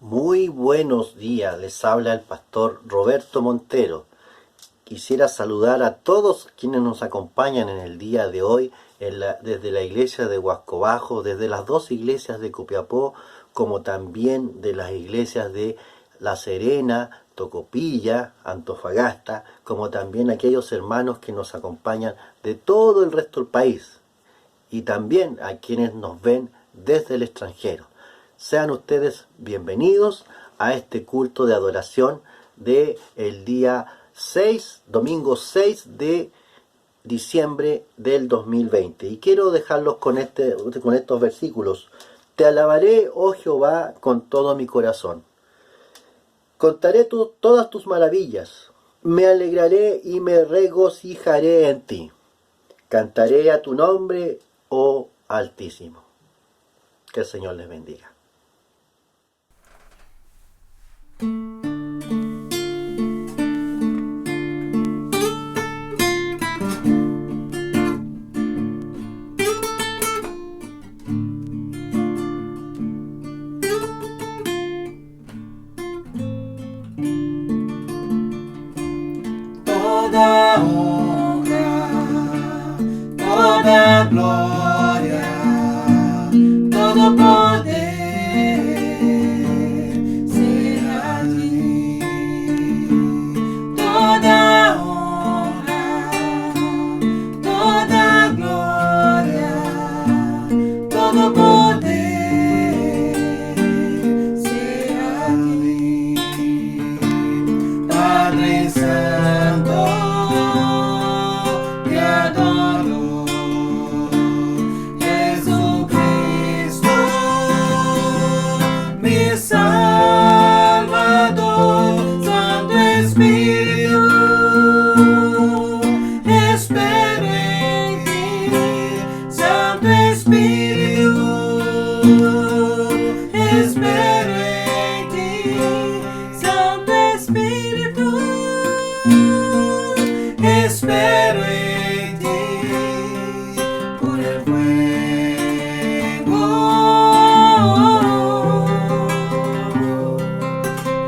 Muy buenos días, les habla el pastor Roberto Montero. Quisiera saludar a todos quienes nos acompañan en el día de hoy desde la iglesia de Huasco Bajo, desde las dos iglesias de Copiapó, como también de las iglesias de La Serena, Tocopilla, Antofagasta, como también aquellos hermanos que nos acompañan de todo el resto del país y también a quienes nos ven desde el extranjero. Sean ustedes bienvenidos a este culto de adoración de el día 6, domingo 6 de diciembre del 2020. Y quiero dejarlos con estos versículos. Te alabaré, oh Jehová, con todo mi corazón. Contaré todas tus maravillas. Me alegraré y me regocijaré en ti. Cantaré a tu nombre, oh Altísimo. Que el Señor les bendiga. Toda honra, toda gloria, todo poder será a ti. Toda honra, toda gloria, todo poder será a ti. Padre Santo, te adoro. Jesucristo, mi Salvador. Santo Espíritu, espero en ti. Santo Espíritu, espero en ti. Santo Espíritu, espero en ti. Por el fuego,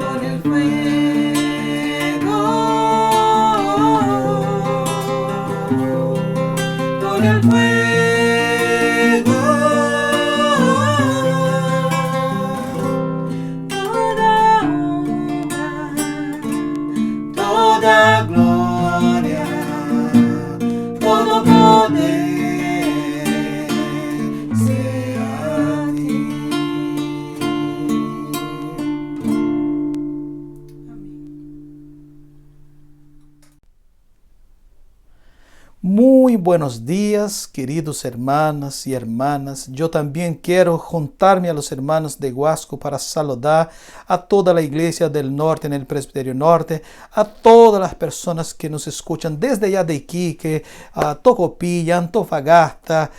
por el fuego, por el fuego. Toda honra, toda gloria, todo poder sea a ti. Muy buenos días, queridos hermanas y hermanas. Yo también quiero juntarme a los hermanos de Huasco para saludar a toda la iglesia del norte, en el Presbiterio Norte, a todas las personas que nos escuchan desde allá de Iquique, a Tocopilla, Antofagasta,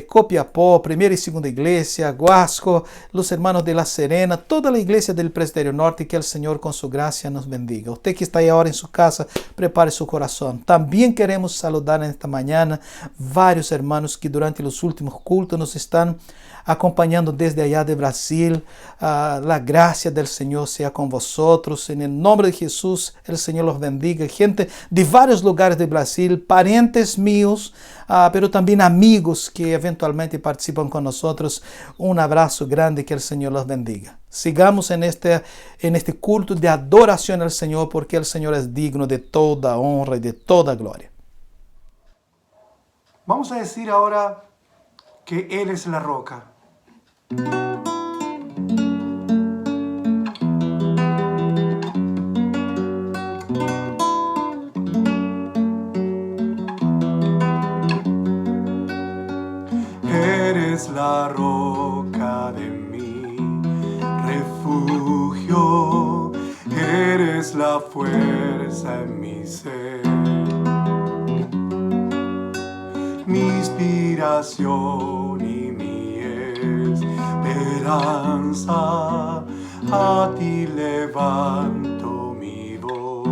Copiapó, Primera y Segunda Iglesia, Huasco, los hermanos de La Serena, toda la iglesia del Presbiterio Norte, que el Señor con su gracia nos bendiga. Usted que está ahí ahora en su casa, prepare su corazón. También queremos saludar en esta mañana varios hermanos que durante los últimos cultos nos están acompañando desde allá de Brasil. La gracia del Señor sea con vosotros. En el nombre de Jesús, el Señor los bendiga. Gente de varios lugares de Brasil, parientes míos, pero también amigos que eventualmente participan con nosotros. Un abrazo grande, que el Señor los bendiga. Sigamos en este culto de adoración al Señor, porque el Señor es digno de toda honra y de toda gloria. Vamos a decir ahora que Él es la roca. Eres la roca de mi refugio, eres la fuerza en mi ser, mi inspiración y mi esperanza. A ti levanto mi voz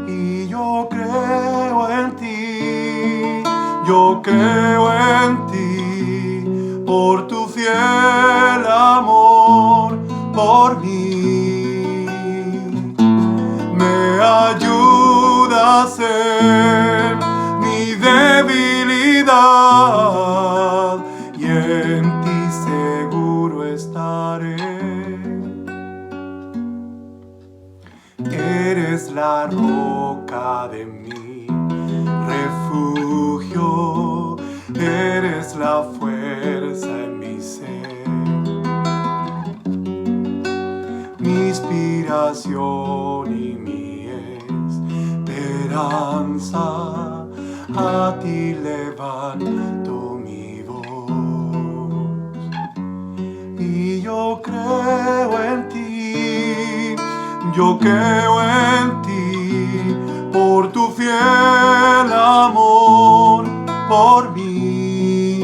y yo creo en ti, yo creo en ti por tu fiel amor. por mí. Me ayudas en mi debilidad y en ti seguro estaré. Eres la roca de mi refugio, eres la fuerza en mi ser, mi inspiración y mi esperanza. A ti levanto mi voz y yo creo en ti, yo creo en ti, por tu fiel amor por mí.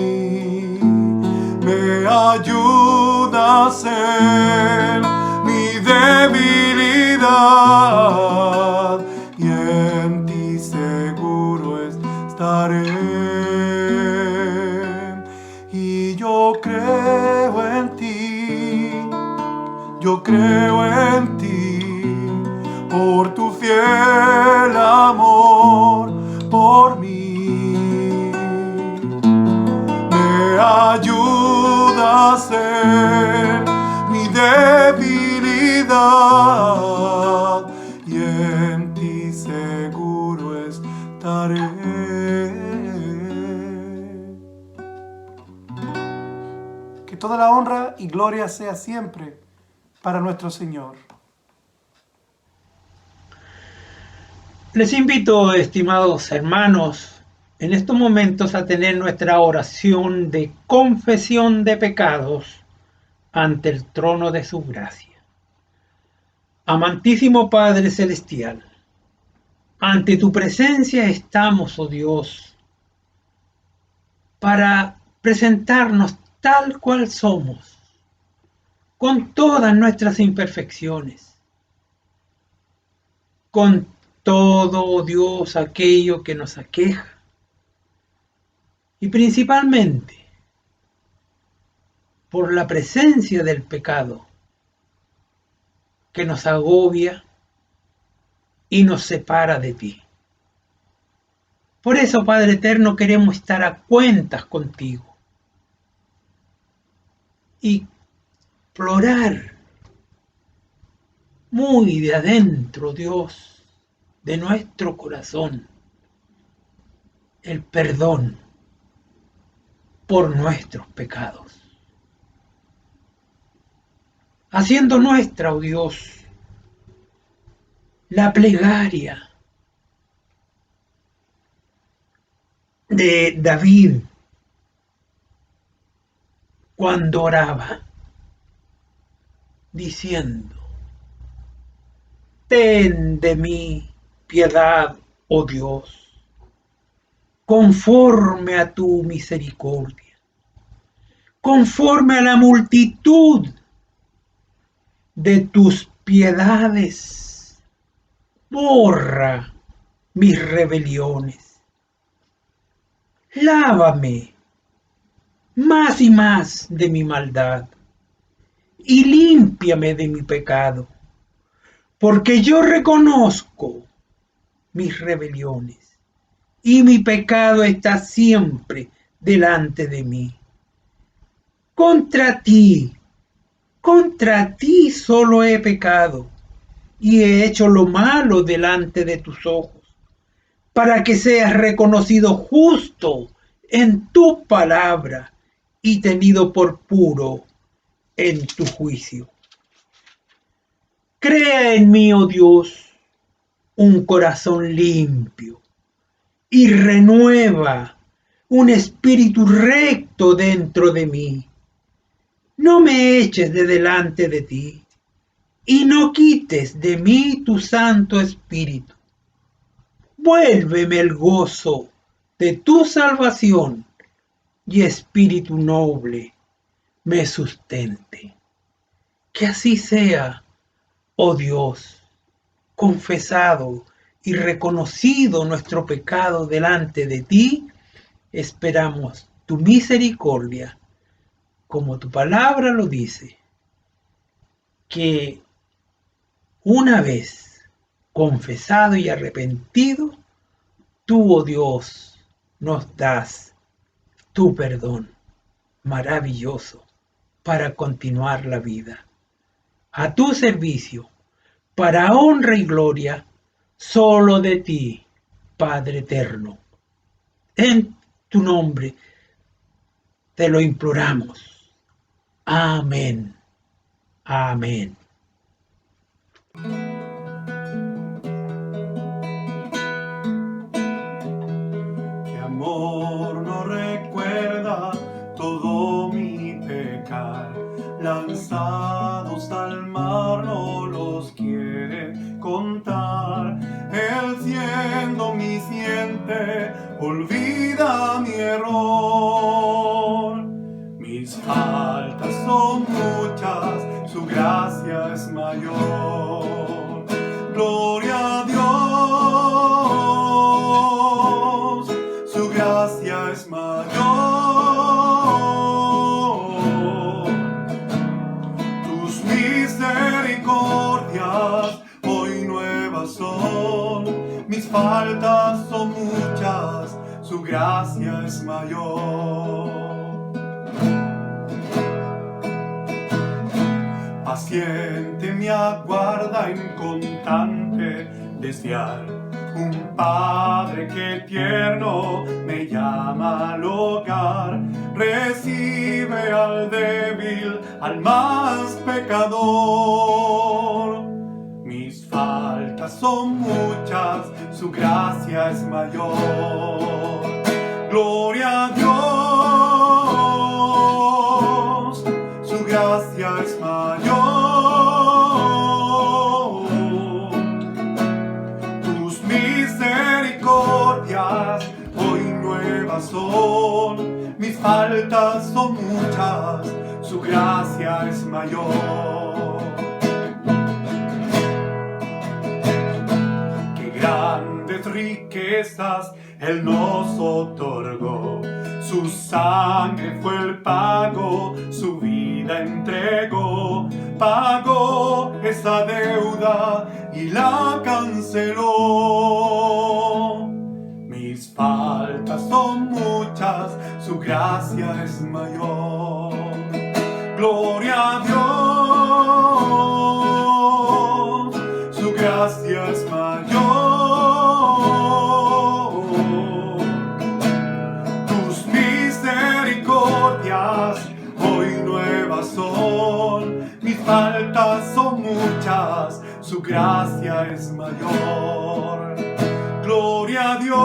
Me ayudas en mi debilidad y en ti seguro estaré. Y yo creo en ti, yo creo en ti, por tu fiel amor por mí. Me ayudas en mi debilidad y en ti seguro estaré. Que toda la honra y gloria sea siempre para nuestro Señor. Les invito, estimados hermanos, en estos momentos a tener nuestra oración de confesión de pecados ante el trono de su gracia. Amantísimo Padre Celestial, ante tu presencia estamos, oh Dios, para presentarnos tal cual somos, con todas nuestras imperfecciones, con todo, oh Dios, aquello que nos aqueja, y principalmente por la presencia del pecado que nos agobia y nos separa de ti. Por eso, Padre Eterno, queremos estar a cuentas contigo y explorar muy de adentro, Dios, de nuestro corazón, el perdón por nuestros pecados. Haciendo nuestra, oh Dios, la plegaria de David cuando oraba, diciendo: ten de mí piedad, oh Dios, conforme a tu misericordia, conforme a la multitud de tus piedades, borra mis rebeliones. Lávame más y más de mi maldad y límpiame de mi pecado, porque yo reconozco mis rebeliones y mi pecado está siempre delante de mí. Contra ti solo he pecado y he hecho lo malo delante de tus ojos, para que seas reconocido justo en tu palabra y tenido por puro en tu juicio. Crea en mí, oh Dios, un corazón limpio y renueva un espíritu recto dentro de mí. No me eches de delante de ti y no quites de mí tu Santo Espíritu. Vuélveme el gozo de tu salvación y espíritu noble me sustente. Que así sea, oh Dios, confesado y reconocido nuestro pecado delante de ti, esperamos tu misericordia, como tu palabra lo dice, que una vez confesado y arrepentido, tú, oh Dios, nos das tu perdón maravilloso para continuar la vida. A tu servicio, para honra y gloria, solo de ti, Padre eterno. En tu nombre te lo imploramos. Amén. Amén. Que amor no recuerda todo mi pecar, lanzados al mar no los quiere contar. Él siendo omnisciente olvida mi error. Mis faltas son muchas, su gracia es mayor. Gloria a Dios, su gracia es mayor. Tus misericordias hoy nuevas son, mis faltas son muchas, su gracia es mayor. Paciente me aguarda inconstante desear un Padre que tierno me llama al hogar. Recibe al débil, al más pecador. Mis faltas son muchas, su gracia es mayor. Gloria a Dios, su gracia es mayor. Tus misericordias hoy nuevas son, mis faltas son muchas, su gracia es mayor. Qué grandes riquezas Él nos otorgó, su sangre fue el pago, su vida entregó, pagó esa deuda y la canceló. Mis faltas son muchas, su gracia es mayor. Gloria a Dios, su gracia es mayor. Tus misericordias hoy nuevas son, mis faltas son muchas, su gracia es mayor. Gloria a Dios,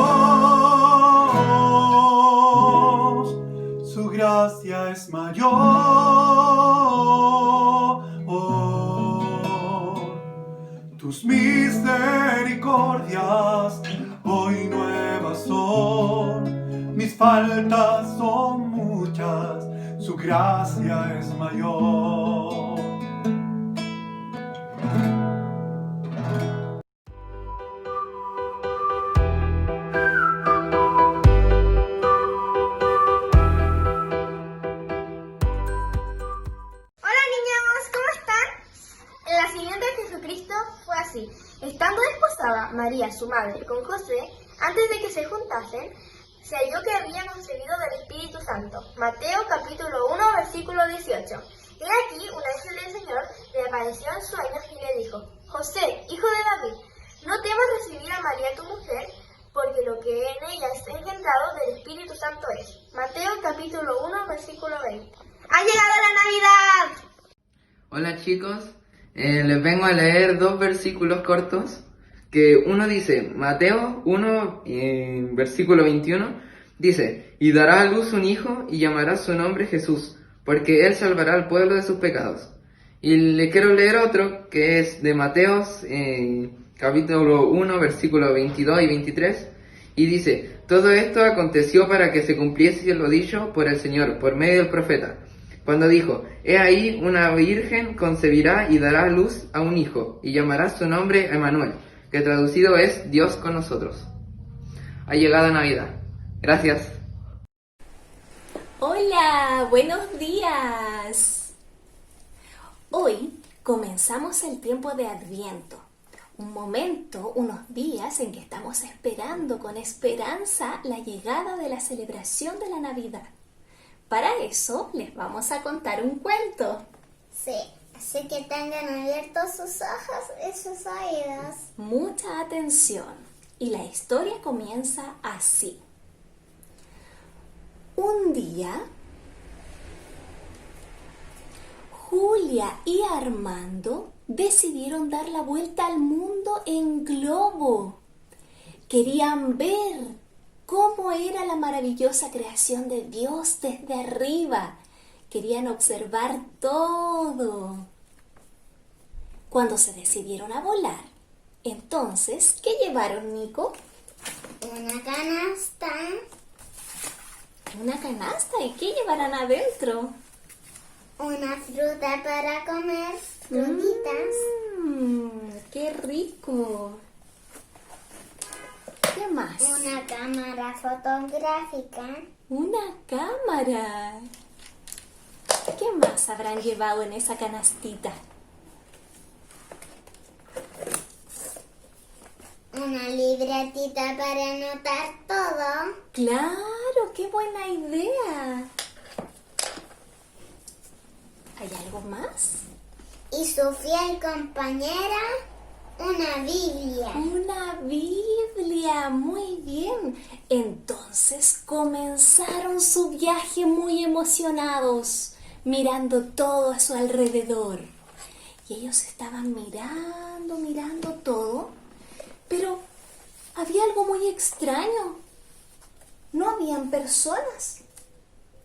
su gracia es mayor. Tus misericordias hoy nuevas son, mis faltas son muchas, su gracia es mayor. Hola niños, ¿cómo están? El nacimiento de Jesucristo fue así. Estando desposada María, su madre, con José, antes de que se juntasen, se halló que había concebido del Espíritu Santo. Mateo capítulo 1, versículo 18. He aquí, un ángel del Señor le apareció en sueños y le dijo: José, hijo de David, no temas recibir a María tu mujer, porque lo que en ella es engendrado del Espíritu Santo es. Mateo capítulo 1, versículo 20. ¡Ha llegado la Navidad! Hola chicos, les vengo a leer dos versículos cortos, que uno dice, Mateo 1, versículo 21, dice, y dará a luz un hijo y llamará su nombre Jesús, porque él salvará al pueblo de sus pecados. Y le quiero leer otro, que es de Mateo, capítulo 1, versículo 22 y 23, y dice, todo esto aconteció para que se cumpliese lo dicho por el Señor, por medio del profeta, cuando dijo, he ahí una virgen concebirá y dará a luz a un hijo, y llamará su nombre Emmanuel, que traducido es Dios con nosotros. Ha llegado Navidad. Gracias. Hola, buenos días. Hoy comenzamos el tiempo de Adviento, un momento, unos días en que estamos esperando con esperanza la llegada de la celebración de la Navidad. Para eso les vamos a contar un cuento. Sí, así que tengan abiertos sus ojos y sus oídos. Mucha atención. Y la historia comienza así. Un día, Julia y Armando decidieron dar la vuelta al mundo en globo. Querían ver cómo era la maravillosa creación de Dios desde arriba. Querían observar todo. Cuando se decidieron a volar, entonces, ¿qué llevaron, Nico? Una canasta. ¿Una canasta? ¿Y qué llevarán adentro? Una fruta para comer. Frutitas. ¡Qué rico! ¿Qué más? Una cámara fotográfica. ¡Una cámara! ¿Qué más habrán llevado en esa canastita? Una libretita para anotar todo. ¡Claro! ¡Qué buena idea! ¿Hay algo más? Y su fiel compañera, una Biblia. ¡Una Biblia! Muy bien. Entonces comenzaron su viaje muy emocionados, mirando todo a su alrededor. Y ellos estaban mirando todo, pero había algo muy extraño. No habían personas.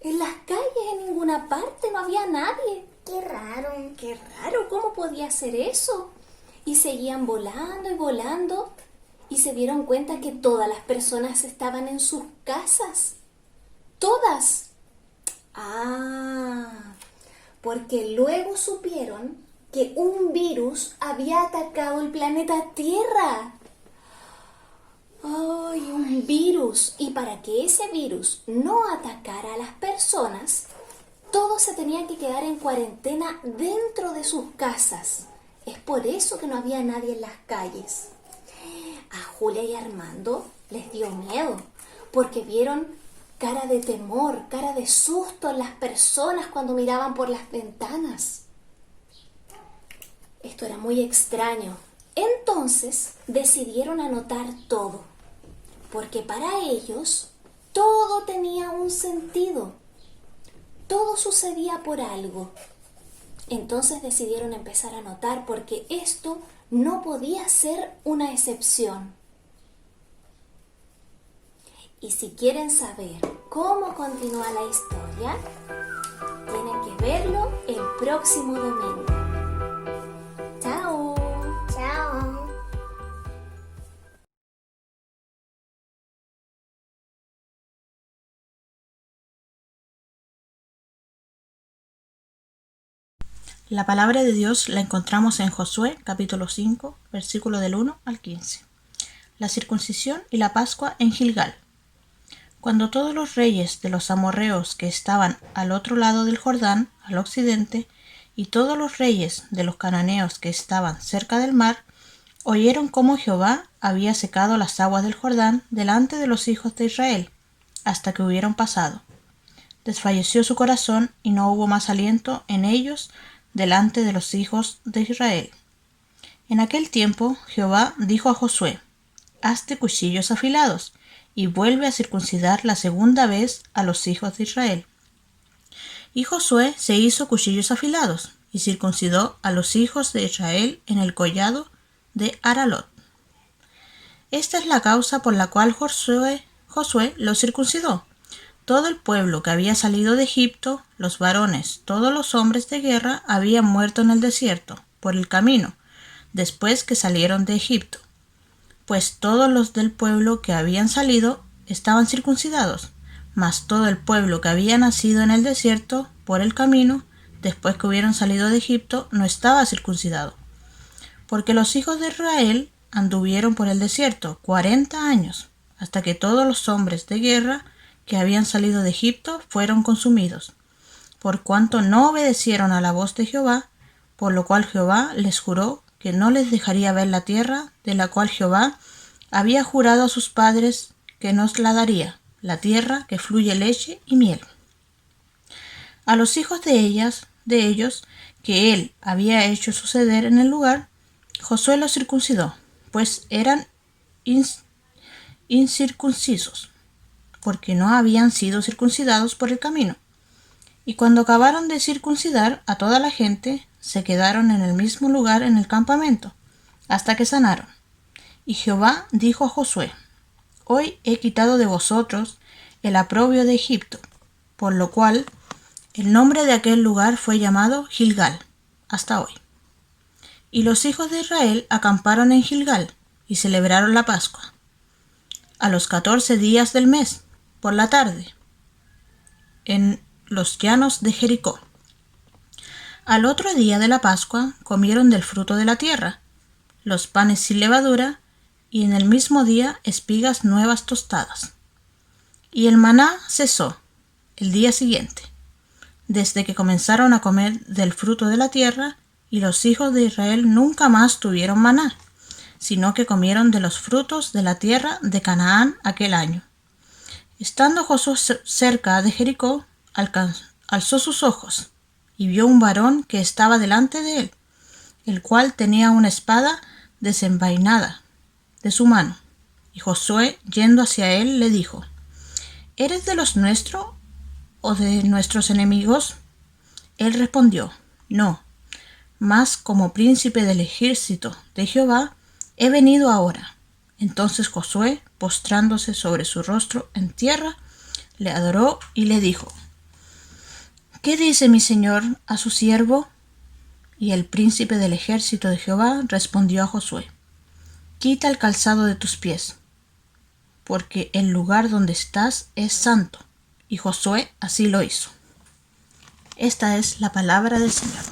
En las calles, en ninguna parte, no había nadie. Qué raro. ¡Qué raro! ¿Cómo podía ser eso? Y seguían volando y se dieron cuenta que todas las personas estaban en sus casas. ¡Todas! Ah, porque luego supieron que un virus había atacado el planeta Tierra. ¡Ay, un virus! Y para que ese virus no atacara a las personas, todos se tenían que quedar en cuarentena dentro de sus casas. Es por eso que no había nadie en las calles. A Julia y Armando les dio miedo, porque vieron cara de temor, cara de susto en las personas cuando miraban por las ventanas. Esto era muy extraño. Entonces decidieron anotar todo, porque para ellos todo tenía un sentido. Todo sucedía por algo. Entonces decidieron empezar a anotar porque esto no podía ser una excepción. Y si quieren saber cómo continúa la historia, tienen que verlo el próximo domingo. ¡Chao! Chao. La palabra de Dios la encontramos en Josué, capítulo 5, versículo del 1 al 15. La circuncisión y la Pascua en Gilgal. Cuando todos los reyes de los amorreos que estaban al otro lado del Jordán, al occidente, y todos los reyes de los cananeos que estaban cerca del mar, oyeron cómo Jehová había secado las aguas del Jordán delante de los hijos de Israel, hasta que hubieron pasado. Desfalleció su corazón y no hubo más aliento en ellos delante de los hijos de Israel. En aquel tiempo Jehová dijo a Josué: «Hazte cuchillos afilados, y vuelve a circuncidar la segunda vez a los hijos de Israel». Y Josué se hizo cuchillos afilados, y circuncidó a los hijos de Israel en el collado de Aralot. Esta es la causa por la cual Josué los circuncidó. Todo el pueblo que había salido de Egipto, los varones, todos los hombres de guerra, habían muerto en el desierto, por el camino, después que salieron de Egipto. Pues todos los del pueblo que habían salido estaban circuncidados, mas todo el pueblo que había nacido en el desierto, por el camino, después que hubieron salido de Egipto, no estaba circuncidado. Porque los hijos de Israel anduvieron por el desierto 40 años, hasta que todos los hombres de guerra que habían salido de Egipto fueron consumidos, por cuanto no obedecieron a la voz de Jehová, por lo cual Jehová les juró que no les dejaría ver la tierra de la cual Jehová había jurado a sus padres que nos la daría, la tierra que fluye leche y miel. A los hijos de ellos, que él había hecho suceder en el lugar, Josué los circuncidó, pues eran incircuncisos, porque no habían sido circuncidados por el camino. Y cuando acabaron de circuncidar a toda la gente, se quedaron en el mismo lugar en el campamento, hasta que sanaron. Y Jehová dijo a Josué: Hoy he quitado de vosotros el oprobio de Egipto, por lo cual el nombre de aquel lugar fue llamado Gilgal, hasta hoy. Y los hijos de Israel acamparon en Gilgal, y celebraron la Pascua. A los 14 días del mes, por la tarde, en los llanos de Jericó. Al otro día de la Pascua comieron del fruto de la tierra, los panes sin levadura, y en el mismo día espigas nuevas tostadas. Y el maná cesó el día siguiente, desde que comenzaron a comer del fruto de la tierra, y los hijos de Israel nunca más tuvieron maná, sino que comieron de los frutos de la tierra de Canaán aquel año. Estando Josué cerca de Jericó, alzó sus ojos, y vio un varón que estaba delante de él, el cual tenía una espada desenvainada de su mano. Y Josué, yendo hacia él, le dijo: ¿Eres de los nuestros o de nuestros enemigos? Él respondió: No, mas como príncipe del ejército de Jehová he venido ahora. Entonces Josué, postrándose sobre su rostro en tierra, le adoró y le dijo: ¿Qué dice mi señor a su siervo? Y el príncipe del ejército de Jehová respondió a Josué: Quita el calzado de tus pies, porque el lugar donde estás es santo. Y Josué así lo hizo. Esta es la palabra del Señor.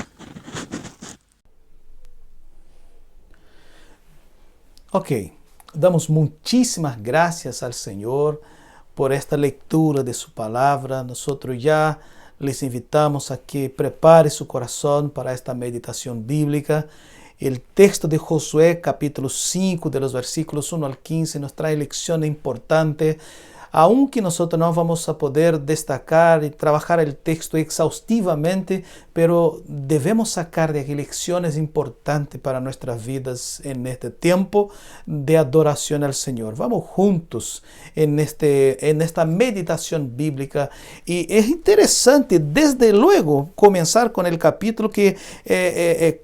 Ok, damos muchísimas gracias al Señor por esta lectura de su palabra. Nosotros ya les invitamos a que prepare su corazón para esta meditación bíblica. El texto de Josué, capítulo 5, de los versículos 1 al 15, nos trae lecciones importantes. Aunque nosotros no vamos a poder destacar y trabajar el texto exhaustivamente, pero debemos sacar de aquí lecciones importantes para nuestras vidas en este tiempo de adoración al Señor. Vamos juntos en esta meditación bíblica, y es interesante desde luego comenzar con el capítulo que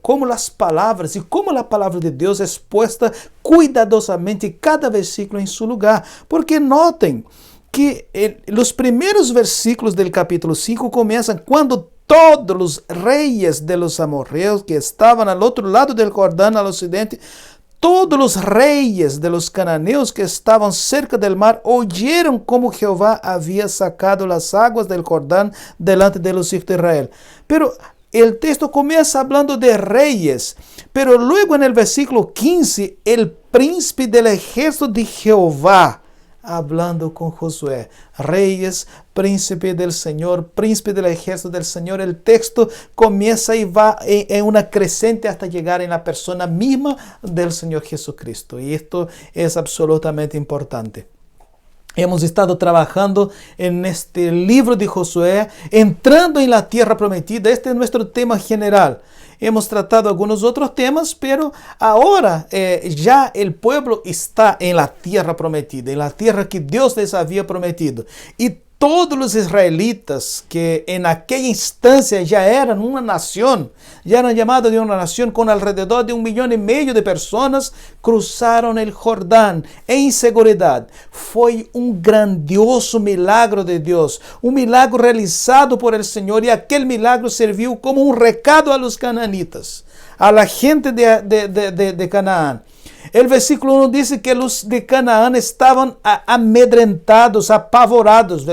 como las palabras y como la palabra de Dios es puesta cuidadosamente cada versículo en su lugar, porque noten que los primeros versículos del capítulo 5 comienzan cuando todos los reyes de los amorreos que estaban al otro lado del Jordán al occidente, todos los reyes de los cananeos que estaban cerca del mar oyeron cómo Jehová había sacado las aguas del Jordán delante de los hijos de Israel. Pero el texto comienza hablando de reyes, pero luego en el versículo 15, el príncipe del ejército de Jehová, hablando con Josué. Reyes, príncipe del Señor, príncipe del ejército del Señor. El texto comienza y va en una creciente hasta llegar en la persona misma del Señor Jesucristo. Y esto es absolutamente importante. Hemos estado trabajando en este libro de Josué, entrando en la tierra prometida. Este es nuestro tema general. Hemos tratado algunos otros temas, pero ahora ya el pueblo está en la tierra prometida, en la tierra que Dios les había prometido. Y todos los israelitas que en aquella instancia ya eran una nación, ya eran llamados de una nación con alrededor de 1,5 millones de personas, cruzaron el Jordán en seguridad. Fue un grandioso milagro de Dios, un milagro realizado por el Señor, y aquel milagro sirvió como un recado a los cananitas, a la gente de Canaán. El versículo 1 dice que los de Canaán estaban amedrentados, apavorados.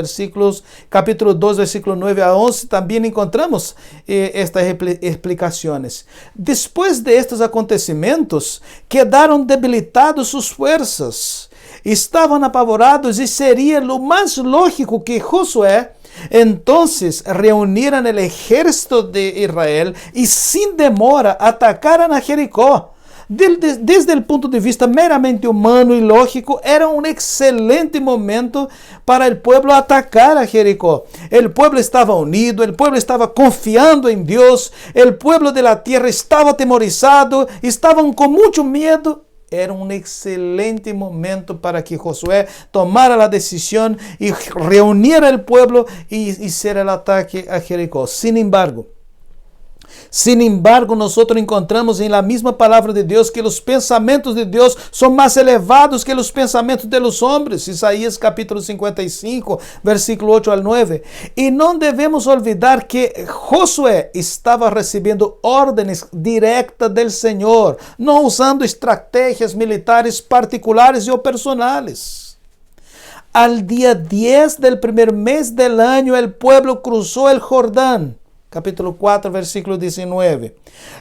Capítulo 2, versículo 9 a 11, también encontramos estas explicaciones. Después de estos acontecimientos, quedaron debilitados sus fuerzas. Estaban apavorados, y sería lo más lógico que Josué Entonces reunieron el ejército de Israel y sin demora atacaron a Jericó. Desde el punto de vista meramente humano y lógico, era un excelente momento para el pueblo atacar a Jericó. El pueblo estaba unido, el pueblo estaba confiando en Dios, el pueblo de la tierra estaba atemorizado, estaban con mucho miedo. Era un excelente momento para que Josué tomara la decisión y reuniera el pueblo y hiciera el ataque a Jericó. Sin embargo, nosotros encontramos en la misma palabra de Dios que los pensamientos de Dios son más elevados que los pensamientos de los hombres. Isaías capítulo 55, versículo 8 al 9. Y no debemos olvidar que Josué estaba recibiendo órdenes directas del Señor, no usando estrategias militares particulares o personales. Al día 10 del primer mes del año, el pueblo cruzó el Jordán. Capítulo 4, versículo 19.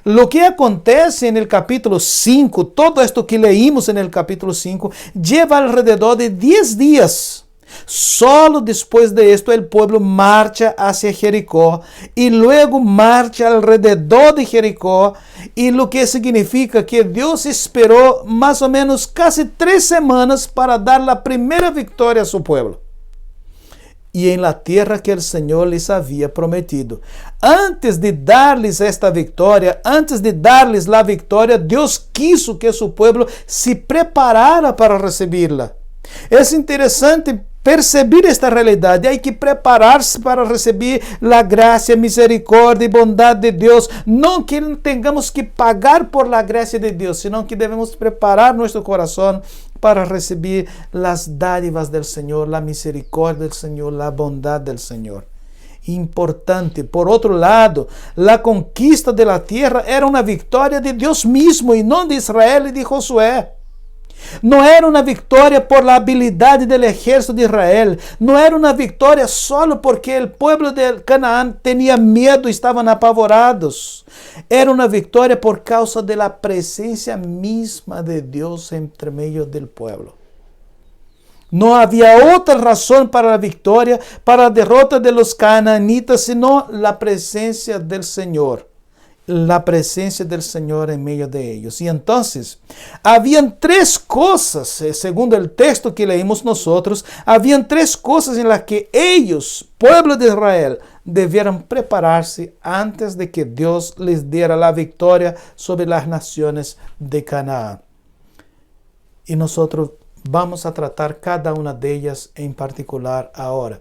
Lo que acontece en el capítulo 5, todo esto que leímos en el capítulo 5, lleva alrededor de 10 días. Solo después de esto el pueblo marcha hacia Jericó y luego marcha alrededor de Jericó, y lo que significa que Dios esperó más o menos casi 3 semanas para dar la primera victoria a su pueblo. Y en la tierra que el Señor les había prometido. Antes de darles esta victoria, antes de darles la victoria, Dios quiso que su pueblo se preparara para recibirla. Es interesante percibir esta realidad. Hay que prepararse para recibir la gracia, misericordia y bondad de Dios. No que tengamos que pagar por la gracia de Dios, sino que debemos preparar nuestro corazón para recibir las dádivas del Señor, la misericordia del Señor, la bondad del Señor. Importante. Por otro lado, la conquista de la tierra era una victoria de Dios mismo y no de Israel y de Josué. No era una victoria por la habilidad del ejército de Israel. No era una victoria solo porque el pueblo de Canaán tenía miedo y estaban apavorados. Era una victoria por causa de la presencia misma de Dios entre medio del pueblo. No había otra razón para la victoria, para la derrota de los canaanitas, sino la presencia del Señor. La presencia del Señor en medio de ellos. Y entonces, habían 3 cosas, según el texto que leímos nosotros, habían 3 cosas en las que ellos, pueblo de Israel, debieran prepararse antes de que Dios les diera la victoria sobre las naciones de Canaán. Y nosotros vamos a tratar cada una de ellas en particular ahora.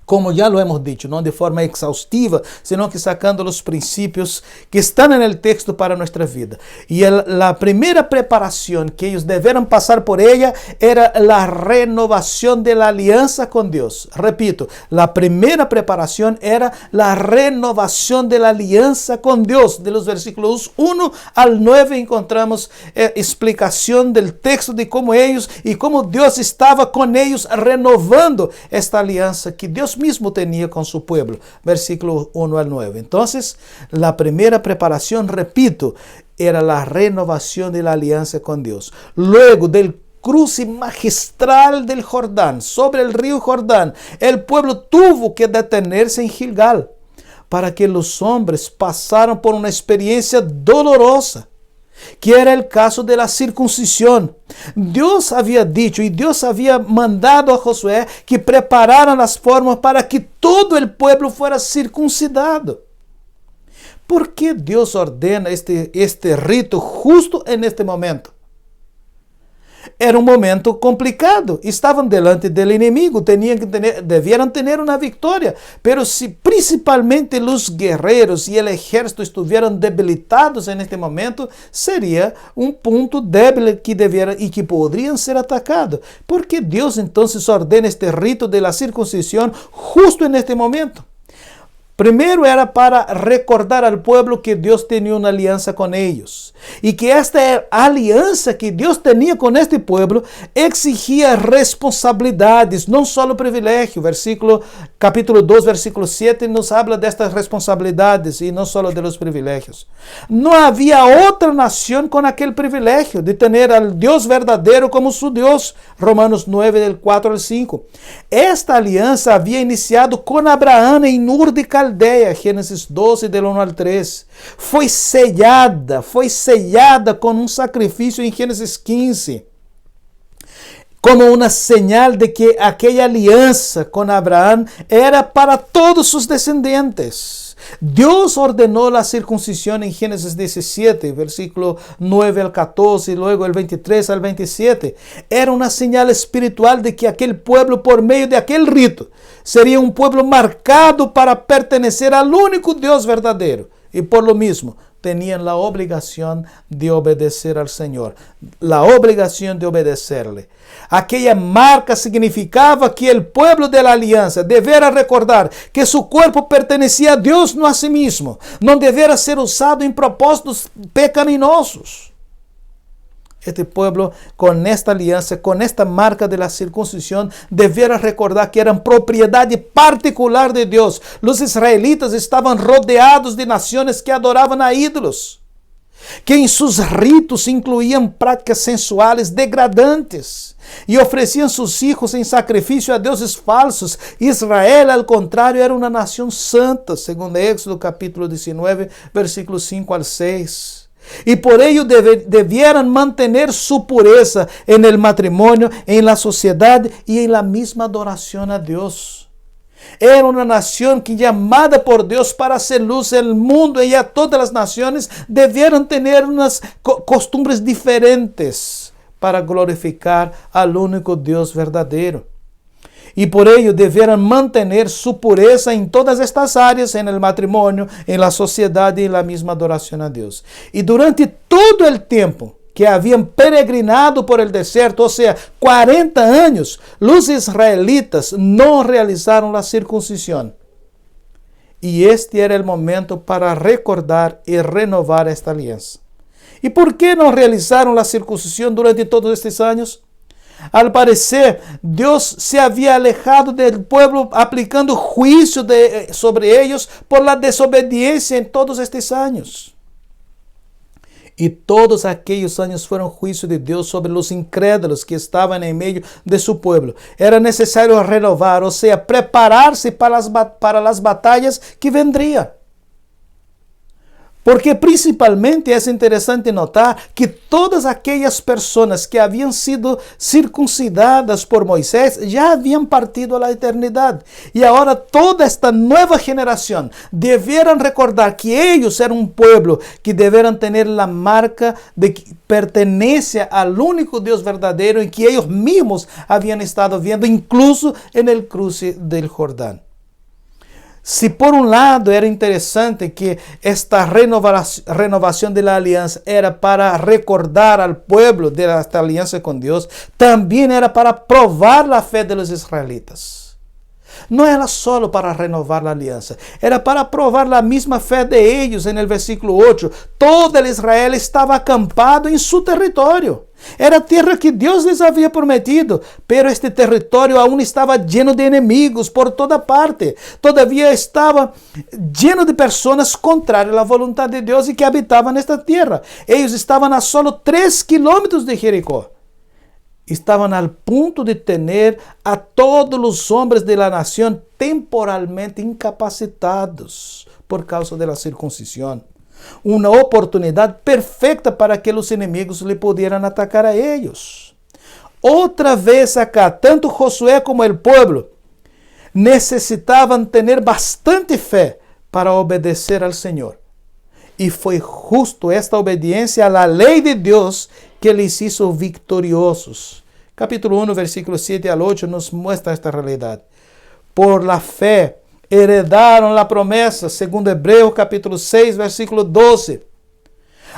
Como ya lo hemos dicho, no de forma exhaustiva, sino que sacando los principios que están en el texto para nuestra vida. Y la primera preparación que ellos debieron pasar por ella era la renovación de la alianza con Dios. Repito, la primera preparación era la renovación de la alianza con Dios. De los versículos 1 al 9 encontramos explicación del texto de cómo ellos y cómo Dios estaba con ellos renovando esta alianza que Dios mismo tenía con su pueblo. Versículo 1 al 9. Entonces, la primera preparación, repito, era la renovación de la alianza con Dios. Luego del cruce magistral del Jordán, sobre el río Jordán, el pueblo tuvo que detenerse en Gilgal para que los hombres pasaran por una experiencia dolorosa, que era el caso de la circuncisión. Dios había dicho y Dios había mandado a Josué que prepararan las formas para que todo el pueblo fuera circuncidado. ¿Por qué Dios ordena este rito justo en este momento? Era un momento complicado, estaban delante del enemigo, debieran tener una victoria, pero si principalmente los guerreros y el ejército estuvieran debilitados en este momento, sería un punto débil que podrían ser atacados. ¿Por qué Dios entonces ordena este rito de la circuncisión justo en este momento? Primero era para recordar al pueblo que Dios tenía una alianza con ellos y que esta alianza que Dios tenía con este pueblo exigía responsabilidades, no solo privilegios. Capítulo 2, versículo 7 nos habla de estas responsabilidades y no solo de los privilegios. No había otra nación con aquel privilegio de tener al Dios verdadero como su Dios. Romanos 9, del 4 al 5. Esta alianza había iniciado con Abraham en Ur de Caldeia, Gênesis 12, del 1 al 3. Foi sellada com um sacrifício em Gênesis 15, como uma señal de que aquela aliança com Abraham era para todos sus descendentes. Dios ordenó la circuncisión en Génesis 17, versículo 9 al 14, y luego el 23 al 27. Era una señal espiritual de que aquel pueblo, por medio de aquel rito, sería un pueblo marcado para pertenecer al único Dios verdadero. Y por lo mismo, tenían la obligación de obedecer al Señor, la obligación de obedecerle. Aquella marca significaba que el pueblo de la alianza debiera recordar que su cuerpo pertenecía a Dios, no a sí mismo. No debiera ser usado en propósitos pecaminosos. Este pueblo, con esta alianza, con esta marca de la circuncisión, debiera recordar que eran propiedad particular de Dios. Los israelitas estaban rodeados de naciones que adoraban a ídolos, que en sus ritos incluían prácticas sensuales degradantes y ofrecían sus hijos en sacrificio a dioses falsos. Israel, al contrario, era una nación santa, según Éxodo capítulo 19, versículos 5 al 6. Y por ello debieran mantener su pureza en el matrimonio, en la sociedad y en la misma adoración a Dios. Era una nación que, llamada por Dios para hacer luz en el mundo y a todas las naciones, debieran tener unas costumbres diferentes para glorificar al único Dios verdadero. Y por ello debieran mantener su pureza en todas estas áreas, en el matrimonio, en la sociedad y en la misma adoración a Dios. Y durante todo el tiempo que habían peregrinado por el desierto, o sea, 40 años, los israelitas no realizaron la circuncisión. Y este era el momento para recordar y renovar esta alianza. ¿Y por qué no realizaron la circuncisión durante todos estos años? Al parecer, Dios se había alejado del pueblo aplicando juicio sobre ellos por la desobediencia en todos estos años. Y todos aquellos años fueron juicio de Dios sobre los incrédulos que estaban en medio de su pueblo. Era necesario renovar, o sea, prepararse para las batallas que vendrían. Porque principalmente es interesante notar que todas aquellas personas que habían sido circuncidadas por Moisés ya habían partido a la eternidad. Y ahora toda esta nueva generación debieran recordar que ellos eran un pueblo que debieran tener la marca de que pertenece al único Dios verdadero y que ellos mismos habían estado viendo incluso en el cruce del Jordán. Si por un lado era interesante que esta renovación de la alianza era para recordar al pueblo de esta alianza con Dios, también era para probar la fe de los israelitas. No era solo para renovar la alianza, era para probar la misma fe de ellos. En el versículo 8, todo el Israel estaba acampado en su territorio. Era tierra que Dios les había prometido, pero este territorio aún estaba lleno de enemigos por toda parte. Todavía estaba lleno de personas contrarias a la voluntad de Dios y que habitaban esta tierra. Ellos estaban a solo 3 kilómetros de Jericó. Estaban al punto de tener a todos los hombres de la nación temporalmente incapacitados por causa de la circuncisión. Una oportunidad perfecta para que los enemigos le pudieran atacar a ellos. Otra vez acá, tanto Josué como el pueblo necesitaban tener bastante fe para obedecer al Señor. Y fue justo esta obediencia a la ley de Dios que les hizo victoriosos. Capítulo 1, versículos 7 al 8 nos muestra esta realidad. Por la fe heredaron la promesa, segundo Hebreos capítulo 6, versículo 12.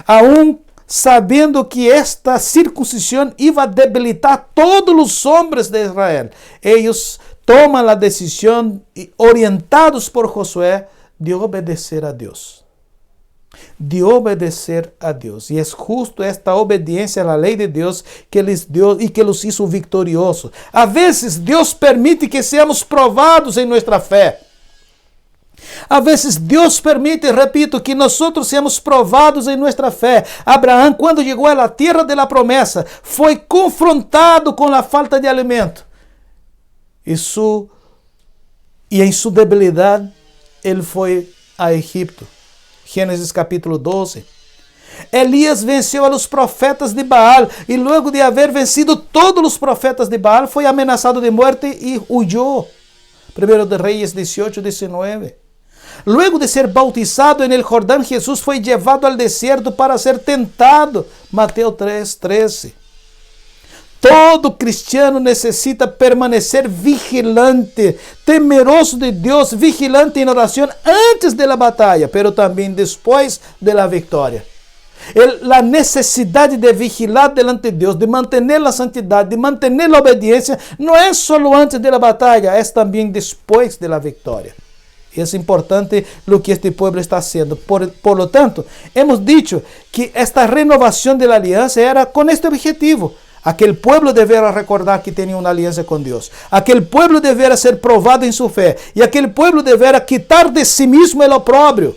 Aún sabiendo que esta circuncisión iba a debilitar a todos los hombres de Israel, ellos toman la decisión, orientados por Josué, de obedecer a Dios. De obedecer a Dios. Y es justo esta obediencia a la ley de Dios que les dio y que los hizo victoriosos. A veces Dios permite que seamos provados en nuestra fe. A veces Dios permite, repito, que nosotros seamos provados en nuestra fe. Abraham, cuando llegó a la tierra de la promesa, fue confrontado con la falta de alimento. Y en su debilidad, él fue a Egipto. Génesis capítulo 12. Elías venceu a los profetas de Baal y luego de haber vencido todos los profetas de Baal fue amenazado de muerte y huyó. Primero de Reyes 18-19. Luego de ser bautizado en el Jordán, Jesús fue llevado al desierto para ser tentado. Mateo 3:13. Todo cristiano necesita permanecer vigilante, temeroso de Dios, vigilante en oración antes de la batalla, pero también después de la victoria. La necesidad de vigilar delante de Dios, de mantener la santidad, de mantener la obediencia, no es solo antes de la batalla, es también después de la victoria. Es importante lo que este pueblo está haciendo. Por lo tanto, hemos dicho que esta renovación de la alianza era con este objetivo. Aquel pueblo deberá recordar que tenía una alianza con Dios. Aquel pueblo deberá ser probado en su fe. Y aquel pueblo deberá quitar de sí mismo el oprobio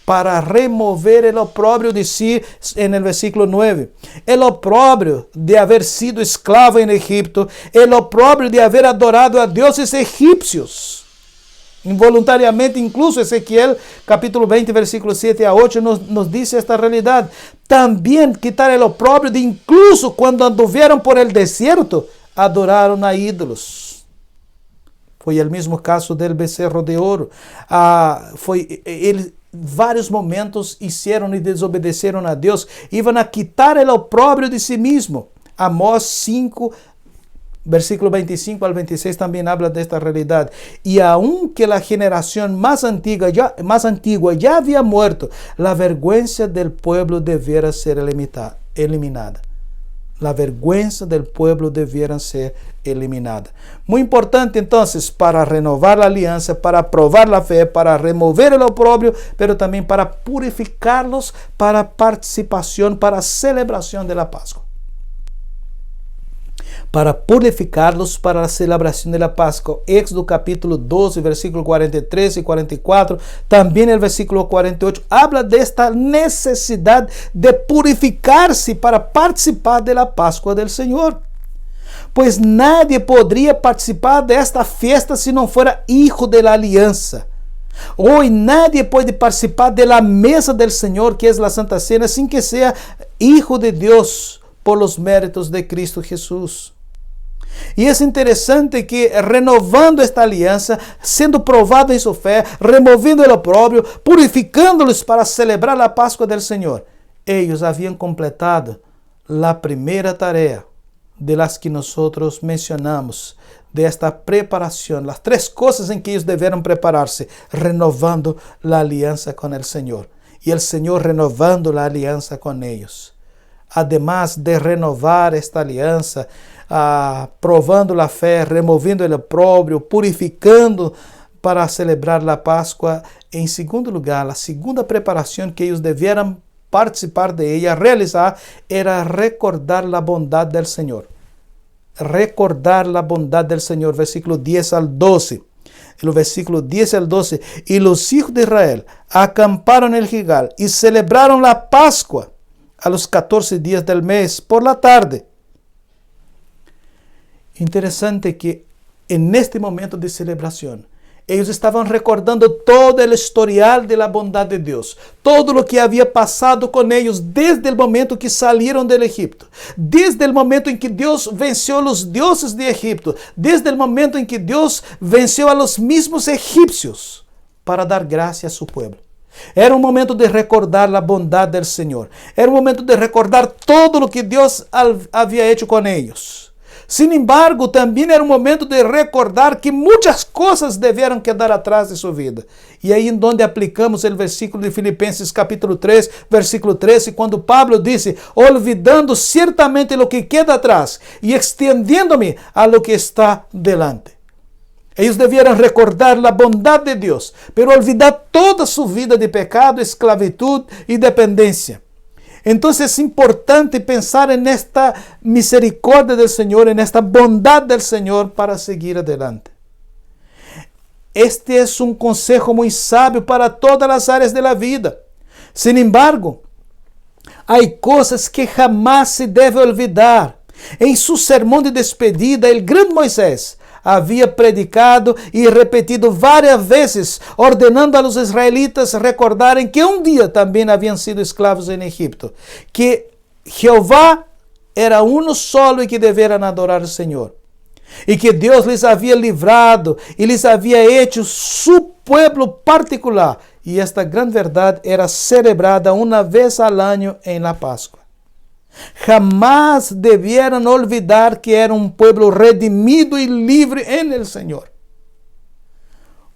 para remover el oprobio de sí en el versículo 9. El oprobio de haber sido esclavo en Egipto. El oprobio de haber adorado a dioses egipcios. Involuntariamente, incluso Ezequiel capítulo 20, versículos 7 a 8 nos dice esta realidad. También quitar el oprobio de incluso cuando anduvieron por el desierto, adoraron a ídolos. Fue el mismo caso del becerro de oro. Vários momentos hicieron y desobedecieron a Dios. Iban a quitar el oprobio de sí mismo. Amós 5, versículo 25 al 26 también habla de esta realidad. Y aunque la generación más antigua ya había muerto, la vergüenza del pueblo debiera ser eliminada. La vergüenza del pueblo debiera ser eliminada. Muy importante entonces para renovar la alianza, para probar la fe, para remover el oprobio, pero también para purificarlos para participación, para celebración de la Pascua. Para purificarlos para la celebración de la Pascua. Éxodo capítulo 12, versículo 43 y 44, también el versículo 48, habla de esta necesidad de purificarse para participar de la Pascua del Señor. Pues nadie podría participar de esta fiesta si no fuera hijo de la alianza. Hoy nadie puede participar de la mesa del Señor, que es la Santa Cena, sin que sea hijo de Dios por los méritos de Cristo Jesús. Y es interesante que renovando esta alianza, siendo probado en su fe, removiendo el oprobio, purificándolos para celebrar la Pascua del Señor, ellos habían completado la primera tarea de las que nosotros mencionamos, de esta preparación, las tres cosas en que ellos debieron prepararse, renovando la alianza con el Señor, y el Señor renovando la alianza con ellos. Además de renovar esta alianza, provando la fe, removendo el oprobio, purificando para celebrar la Pascua. En segundo lugar, la segunda preparación que ellos debieran participar de ella, realizar, era recordar la bondad del Señor. Recordar la bondad del Señor, versículo 10 al 12. En los versículos 10 al 12, y los hijos de Israel acamparon en el Gilgal y celebraron la Pascua a los 14 días del mes por la tarde. Interesante que en este momento de celebración, ellos estaban recordando todo el historial de la bondad de Dios, todo lo que había pasado con ellos desde el momento que salieron del Egipto, desde el momento en que Dios venció a los dioses de Egipto, desde el momento en que Dios venció a los mismos egipcios para dar gracia a su pueblo. Era un momento de recordar la bondad del Señor, era un momento de recordar todo lo que Dios había hecho con ellos. Sin embargo, también era un momento de recordar que muchas cosas debieron quedar atrás de su vida. Y ahí en donde aplicamos el versículo de Filipenses capítulo 3, versículo 13, cuando Pablo dice, olvidando ciertamente lo que queda atrás y extendiéndome a lo que está delante. Ellos debieran recordar la bondad de Dios, pero olvidar toda su vida de pecado, esclavitud y dependencia. Entonces es importante pensar en esta misericordia del Señor, en esta bondad del Señor para seguir adelante. Este es un consejo muy sabio para todas las áreas de la vida. Sin embargo, hay cosas que jamás se debe olvidar. En su sermón de despedida, el gran Moisés havia predicado e repetido várias vezes, ordenando a los israelitas recordarem que um dia também haviam sido escravos em Egipto, que Jeová era uno solo e que deveram adorar o Senhor, e que Deus lhes havia livrado e lhes havia hecho su pueblo particular, e esta grande verdade era celebrada uma vez al año em la Páscoa. Jamás debieran olvidar que era un pueblo redimido y libre en el Señor.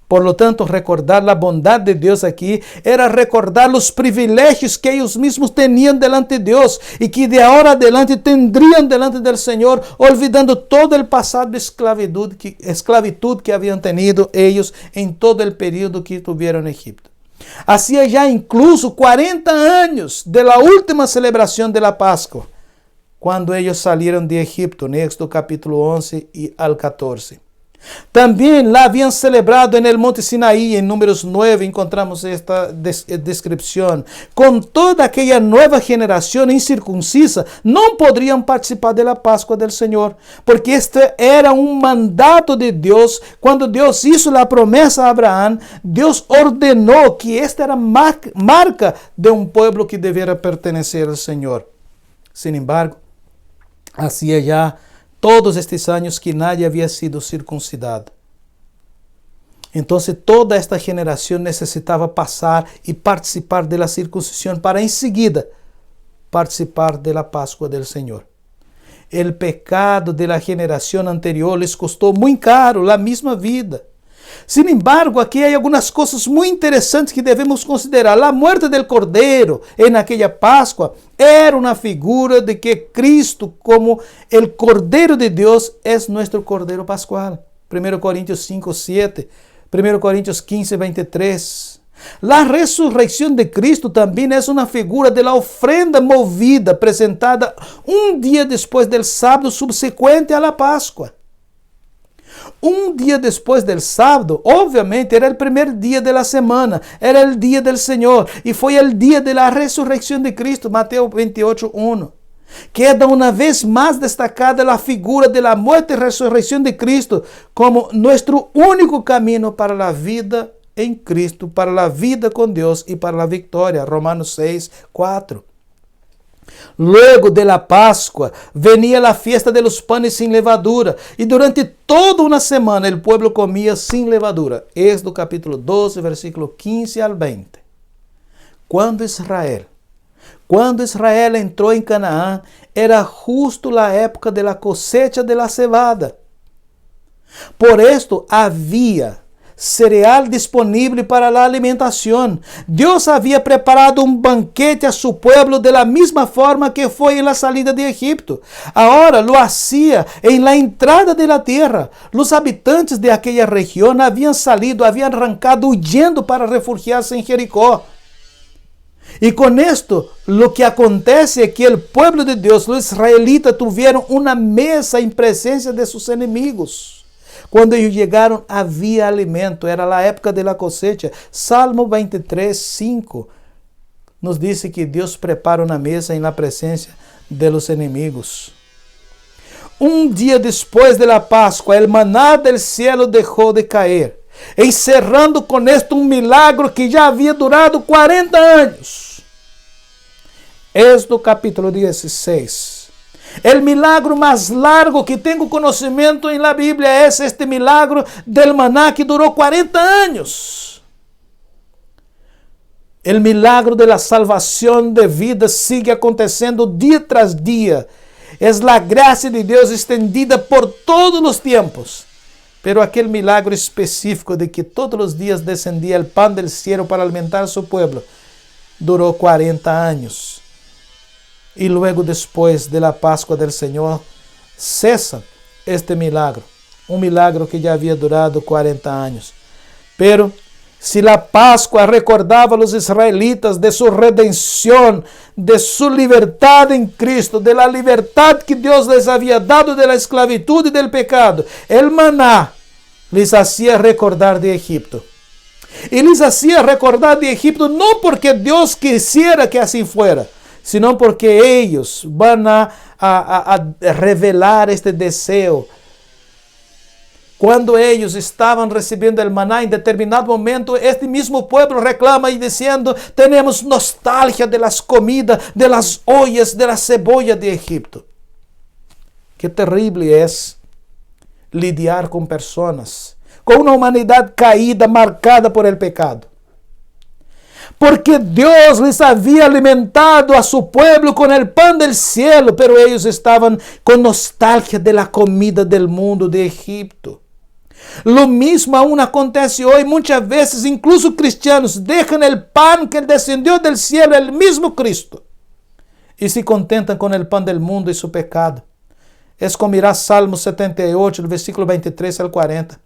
Por lo tanto, recordar la bondad de Dios aquí era recordar los privilegios que ellos mismos tenían delante de Dios y que de ahora adelante tendrían delante del Señor, olvidando todo el pasado de esclavitud que habían tenido ellos en todo el periodo que tuvieron en Egipto. Hacía ya incluso 40 años de la última celebración de la Pascua, cuando ellos salieron de Egipto, en Éxodo capítulo 11 y al 14. También la habían celebrado en el monte Sinaí, en Números 9 encontramos esta descripción. Con toda aquella nueva generación incircuncisa, no podrían participar de la Pascua del Señor, porque este era un mandato de Dios. Cuando Dios hizo la promesa a Abraham, Dios ordenó que esta era marca de un pueblo que debiera pertenecer al Señor. Sin embargo, hacía ya todos estes anos que nadie havia sido circuncidado. Então, toda esta geração necessitava passar e participar da circuncisão para, em seguida, participar da Páscoa do Senhor. O pecado da geração anterior les custou muito caro a mesma vida. Sin embargo, aqui há algumas coisas muito interessantes que devemos considerar. A muerte del Cordeiro em aquela Páscoa era uma figura de que Cristo, como o Cordeiro de Deus, é nosso Cordeiro Pascual. 1 Coríntios 5, 7, 1 Coríntios 15, 23. La resurrección de Cristo también es una figura de la ofrenda movida presentada un día después del sábado subsecuente a la Pascua. Um dia depois do sábado, obviamente, era o primeiro dia da semana, era o dia do Senhor, e foi o dia da ressurreição de Cristo, Mateus 28, 1. Queda uma vez mais destacada a figura da morte e ressurreição de Cristo como nosso único caminho para a vida em Cristo, para a vida com Deus e para a vitória, Romanos 6, 4. Luego de la Pascua venía la fiesta de los panes sin levadura y durante toda una semana el pueblo comía sin levadura. Éxodo capítulo 12, versículo 15 al 20. Cuando Israel entró en Canaán, era justo la época de la cosecha de la cebada. Por esto havia cereal disponível para a alimentação. Deus havia preparado um banquete a seu pueblo de la misma forma que foi em la salida de Egipto. Agora lo hacía en la entrada de la tierra. Los habitantes de aquella región habían salido, habían arrancado huyendo para refugiarse en Jericó. E com esto, lo que acontece é que o pueblo de Deus, os israelitas, tuvieron uma mesa em presença de seus inimigos. Quando eles chegaram, havia alimento, era a época da cosecha. Salmo 23, 5 nos diz que Deus prepara uma mesa em la presença de los inimigos. Um dia depois da Páscoa, o maná del cielo deixou de cair, encerrando com esto um milagro que já havia durado 40 anos. Éxodo capítulo 16. El milagro más largo que tengo conocimiento en la Biblia es este milagro del maná que duró 40 años. El milagro de la salvación de vida sigue aconteciendo día tras día. Es la gracia de Dios extendida por todos los tiempos. Pero aquel milagro específico de que todos los días descendía el pan del cielo para alimentar a su pueblo duró 40 años. Y luego después de la Pascua del Señor, cesa este milagro. un milagro que ya había durado 40 años. Pero si la Pascua recordaba a los israelitas de su redención, de su libertad en Cristo, de la libertad que Dios les había dado de la esclavitud y del pecado, el maná les hacía recordar de Egipto. Y les hacía recordar de Egipto no porque Dios quisiera que así fuera, sino porque ellos van a revelar este deseo. Cuando ellos estaban recibiendo el maná, en determinado momento, este mismo pueblo reclama y diciendo, tenemos nostalgia de las comidas, de las ollas, de la cebolla de Egipto. Qué terrible es lidiar con personas, con una humanidad caída, marcada por el pecado. Porque Dios les había alimentado a su pueblo con el pan del cielo, pero ellos estaban con nostalgia de la comida del mundo de Egipto. Lo mismo aún acontece hoy. Muchas veces, incluso cristianos dejan el pan que descendió del cielo, el mismo Cristo, y se contentan con el pan del mundo y su pecado. Es como irá Salmo 78, el versículo 23 al 40.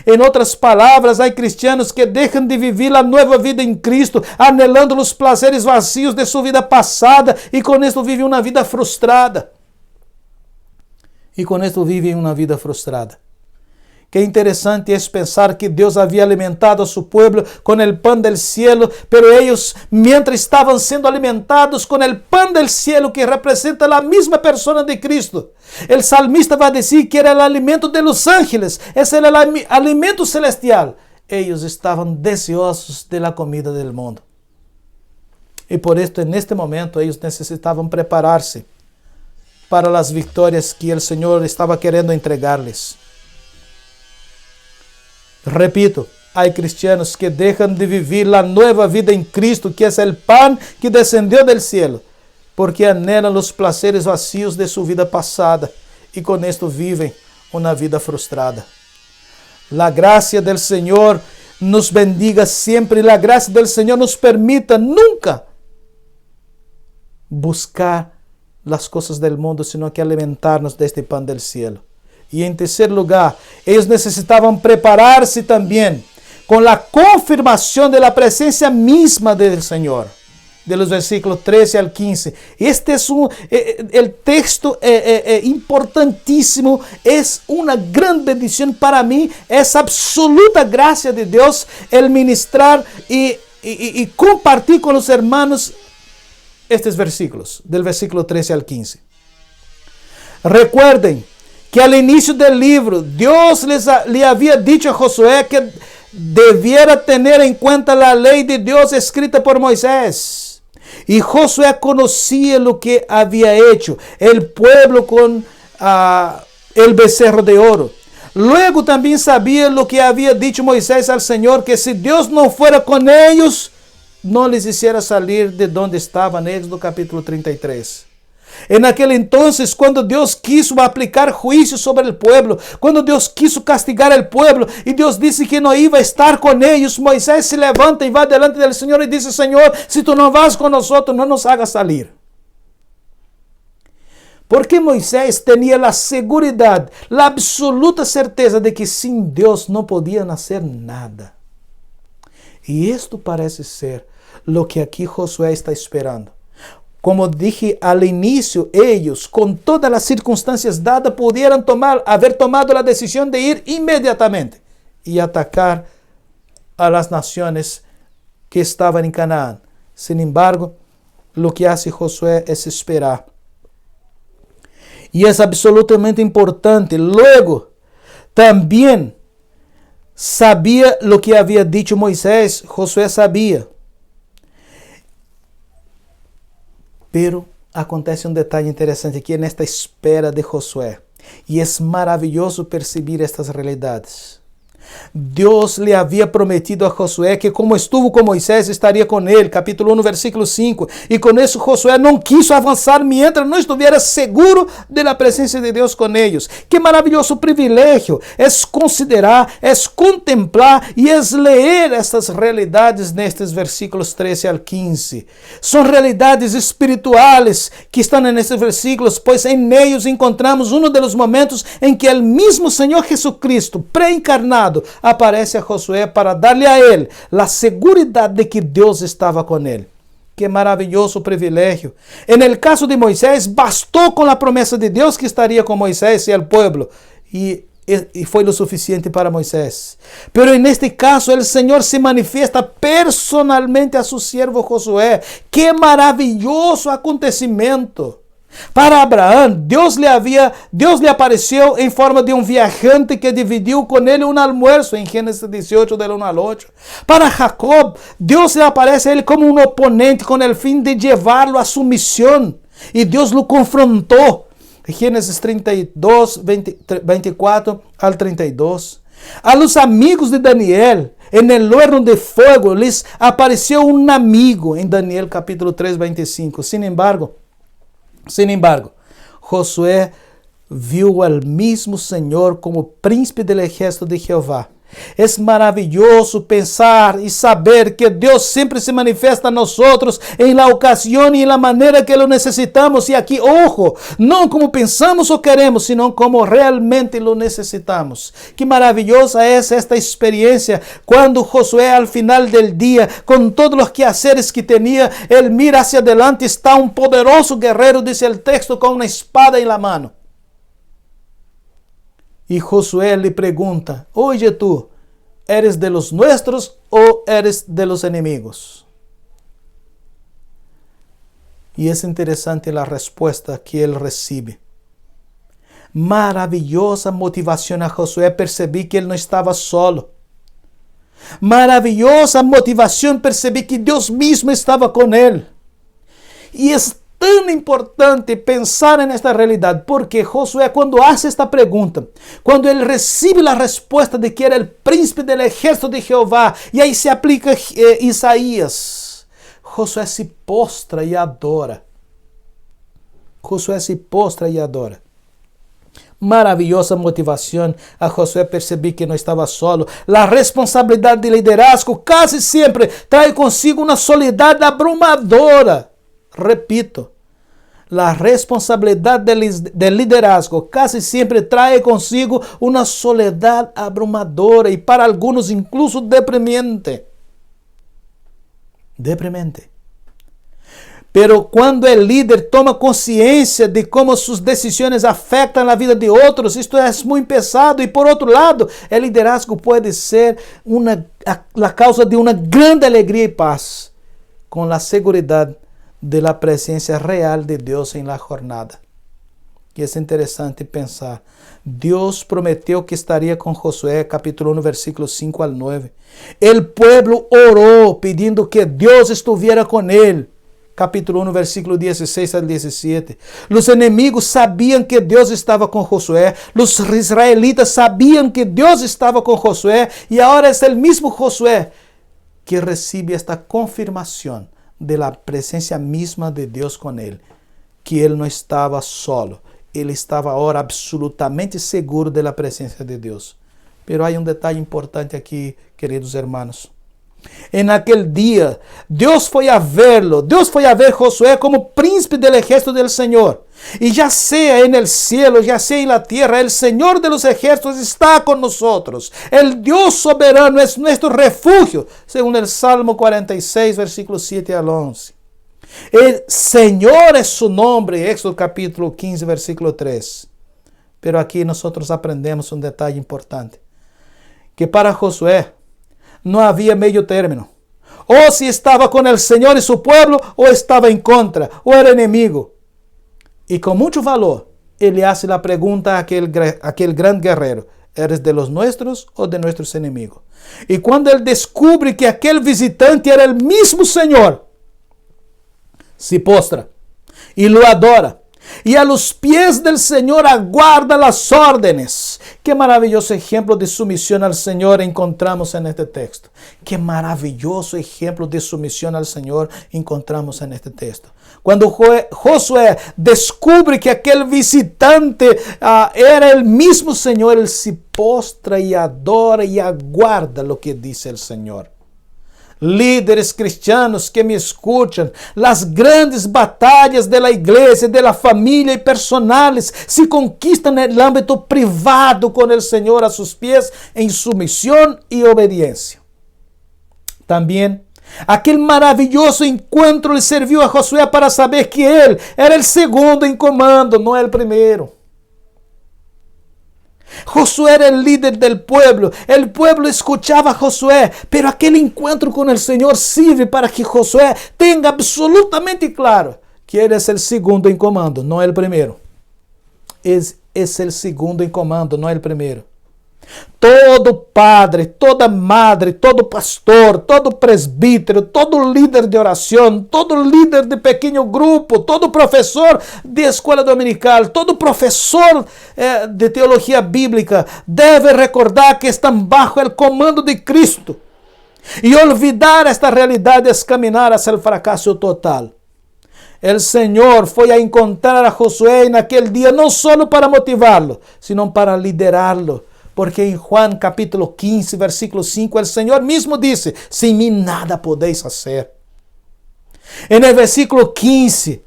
En otras palabras, hay cristianos que dejan de vivir la nueva vida en Cristo, anhelando los placeres vacíos de su vida pasada, y con esto viven una vida frustrada. Qué interesante es pensar que Dios había alimentado a su pueblo con el pan del cielo, pero ellos, mientras estaban siendo alimentados con el pan del cielo, que representa la misma persona de Cristo, el salmista va a decir que era el alimento de los ángeles, es el alimento celestial. Ellos estaban deseosos de la comida del mundo. Y por esto, en este momento, ellos necesitaban prepararse para las victorias que el Señor estaba queriendo entregarles. Repito, hay cristianos que dejan de vivir la nueva vida en Cristo, que es el pan que descendió del cielo, porque anhelan los placeres vacíos de su vida pasada y con esto viven una vida frustrada. La gracia del Señor nos bendiga siempre y la gracia del Señor nos permita nunca buscar las cosas del mundo, sino que alimentarnos de este pan del cielo. Y en tercer lugar, ellos necesitaban prepararse también con la confirmación de la presencia misma del Señor, de los versículos 13 al 15. Este es el texto importantísimo, es una gran bendición para mí, es absoluta gracia de Dios el ministrar y compartir con los hermanos estos versículos, del versículo 13 al 15. Recuerden que al inicio del libro Dios le había dicho a Josué que debiera tener en cuenta la ley de Dios escrita por Moisés. Y Josué conocía lo que había hecho el pueblo con el becerro de oro. Luego también sabía lo que había dicho Moisés al Señor, que si Dios no fuera con ellos, no les hiciera salir de donde estaban. Éxodo capítulo 33. En aquel entonces, cuando Dios quiso aplicar juicio sobre el pueblo, cuando Dios quiso castigar al pueblo, y Dios dice que no iba a estar con ellos, Moisés se levanta y va delante del Señor y dice, Señor, si tú no vas con nosotros, no nos hagas salir. Porque Moisés tenía la seguridad, la absoluta certeza de que sin Dios no podían hacer nada. Y esto parece ser lo que aquí Josué está esperando. Como dije al inicio, ellos, con todas las circunstancias dadas, pudieran haber tomado la decisión de ir inmediatamente y atacar a las naciones que estaban en Canaán. Sin embargo, lo que hace Josué es esperar. Y es absolutamente importante. Luego, también sabía lo que había dicho Moisés. Josué sabía. Pero acontece un detalle interesante aquí en esta espera de Josué. Y es maravilloso percibir estas realidades. Dios le había prometido a Josué que como estuvo con Moisés, estaría con él. Capítulo 1, versículo 5. Y con eso Josué no quiso avanzar mientras no estuviera seguro de la presencia de Dios con ellos. Qué maravilloso privilegio es considerar, es contemplar y es leer estas realidades nestes versículos 13 al 15. Son realidades espirituales que están en estos versículos, pues en ellos encontramos uno de los momentos en que el mismo Señor Jesucristo, preencarnado, aparece a Josué para darle a él la seguridad de que Dios estaba con él. Qué maravilloso privilegio. En el caso de Moisés, bastó con la promesa de Dios que estaría con Moisés y el pueblo, y fue lo suficiente para Moisés. Pero en este caso, el Señor se manifiesta personalmente a su siervo Josué. ¡Qué maravilloso acontecimiento! Para Abraham, Dios le apareció en forma de un viajante que dividió con él un almuerzo en Génesis 18 del 1 al 8. Para Jacob, Dios le aparece a él como un oponente con el fin de llevarlo a su misión. Y Dios lo confrontó. Génesis 32, 24 al 32. A los amigos de Daniel, en el horno de fuego, les apareció un amigo en Daniel capítulo 3, 25. Sin embargo, Josué viu al mismo Señor como príncipe del ejército de Jehová. Es maravilloso pensar y saber que Dios siempre se manifiesta a nosotros en la ocasión y en la manera que lo necesitamos. Y aquí, ojo, no como pensamos o queremos, sino como realmente lo necesitamos. Qué maravillosa es esta experiencia cuando Josué al final del día, con todos los quehaceres que tenía, él mira hacia adelante, está un poderoso guerrero, dice el texto, con una espada en la mano. Y Josué le pregunta, oye tú, ¿eres de los nuestros o eres de los enemigos? Y es interesante la respuesta que él recibe. Maravillosa motivación a Josué, percibí que él no estaba solo. Maravillosa motivación, percibí que Dios mismo estaba con él. Y es tan importante pensar en esta realidad, porque Josué, cuando hace esta pregunta, cuando él recibe la respuesta de que era el príncipe del ejército de Jehová, y ahí se aplica Isaías, Josué se postra y adora. Josué se postra y adora. Maravillosa motivación a Josué percibir que no estaba solo. La responsabilidad de liderazgo casi siempre trae consigo una soledad abrumadora. Repito, la responsabilidad del liderazgo casi siempre trae consigo una soledad abrumadora y para algunos incluso deprimente. Pero cuando el líder toma conciencia de cómo sus decisiones afectan la vida de otros, esto es muy pesado. Y por otro lado, el liderazgo puede ser la causa de una grande alegría y paz, con la seguridad de la presencia real de Dios en la jornada. Y es interesante pensar, Dios prometió que estaría con Josué, capítulo 1, versículos 5 al 9. El pueblo oró pidiendo que Dios estuviera con él. Capítulo 1, versículo 16 al 17. Los enemigos sabían que Dios estaba con Josué. Los israelitas sabían que Dios estaba con Josué. Y ahora es el mismo Josué que recibe esta confirmación de la presencia misma de Dios con él, que él no estaba solo, él estaba ahora absolutamente seguro de la presencia de Dios. Pero hay un detalle importante aquí, queridos hermanos. En aquel día, Dios fue a verlo, Dios fue a ver Josué como príncipe del ejército del Señor. Y ya sea en el cielo, ya sea en la tierra, el Señor de los ejércitos está con nosotros. El Dios soberano es nuestro refugio, según el Salmo 46, versículos 7 al 11. El Señor es su nombre, Éxodo capítulo 15, versículo 3. Pero aquí nosotros aprendemos un detalle importante, que para Josué no había medio término. O si estaba con el Señor y su pueblo, o estaba en contra, o era enemigo. Y con mucho valor, él le hace la pregunta a aquel gran guerrero, ¿eres de los nuestros o de nuestros enemigos? Y cuando él descubre que aquel visitante era el mismo Señor, se postra y lo adora. Y a los pies del Señor aguarda las órdenes Qué maravilloso ejemplo de sumisión al Señor encontramos en este texto. Qué maravilloso ejemplo de sumisión al Señor encontramos en este texto. Cuando Josué descubre que aquel visitante era el mismo Señor, él se postra y adora y aguarda lo que dice el Señor. Líderes cristianos que me escuchan, las grandes batallas de la iglesia, de la familia y personales se conquistan en el ámbito privado con el Señor a sus pies en sumisión y obediencia. También aquel maravilloso encuentro le sirvió a Josué para saber que él era el segundo en comando, no el primero. Josué era el líder del pueblo. El pueblo escuchaba a Josué, pero aquel encuentro con el Señor sirve para que Josué tenga absolutamente claro que él es el segundo en comando, no el primero. Es el segundo en comando, no el primero. Todo padre, toda madre, todo pastor, todo presbítero, todo líder de oración, todo líder de pequeño grupo, todo profesor de escuela dominical, todo profesor de teología bíblica debe recordar que están bajo el comando de Cristo. Y olvidar esta realidad es caminar hacia el fracaso total. El Señor fue a encontrar a Josué en aquel día no solo para motivarlo, sino para liderarlo. Porque en Juan capítulo 15, versículo 5, el Señor mismo dice, sin mí nada podéis hacer. En el versículo 15,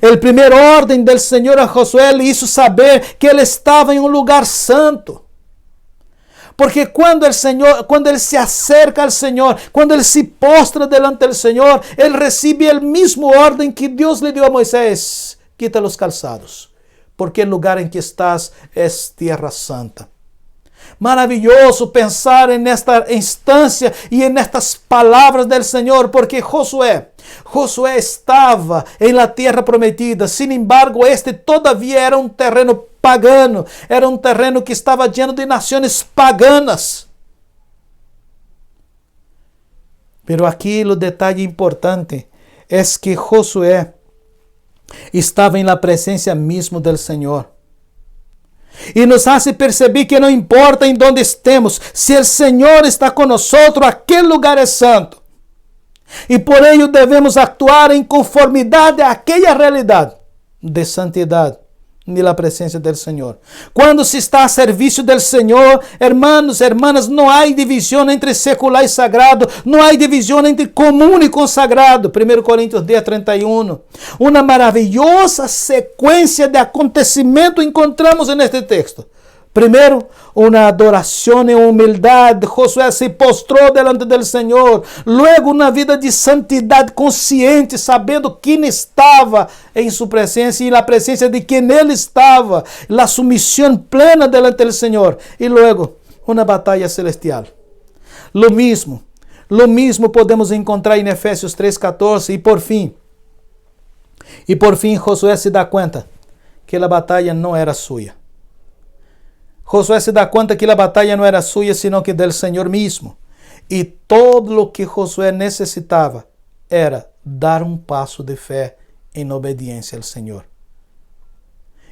el primer orden del Señor a Josué le hizo saber que él estaba en un lugar santo. Porque cuando él se acerca al Señor, cuando él se postra delante del Señor, él recibe el mismo orden que Dios le dio a Moisés. Quita los calzados, porque el lugar en que estás es tierra santa. Maravilloso pensar en esta instancia y en estas palabras del Señor, porque Josué estaba en la tierra prometida. Sin embargo, este todavía era un terreno pagano, era un terreno que estaba lleno de naciones paganas. Pero aquí el detalle importante es que Josué estaba en la presencia misma del Señor. Y nos hace perceber que no importa en dónde estemos, si el Señor está con nosotros, aquel lugar es santo. Y por ello debemos actuar en conformidad a aquella realidad de santidad de la presencia del Señor. Cuando se está a servicio del Señor, hermanos, hermanas, no hay división entre secular y sagrado, no hay división entre común y consagrado. 1 Corintios 10, 31. Una maravillosa secuencia de acontecimientos encontramos en este texto. Primero, una adoración en humildad. Josué se postró delante del Señor. Luego, una vida de santidad consciente, sabendo quién estaba en su presencia y la presencia de quien él estaba. La sumisión plena delante del Señor. Y luego, una batalla celestial. Lo mismo podemos encontrar en Efesios 3:14. Y por fin Josué se da cuenta que la batalla no era suya. Josué se da cuenta que la batalla no era suya, sino que del Señor mismo. Y todo lo que Josué necesitaba era dar un paso de fe en obediencia al Señor.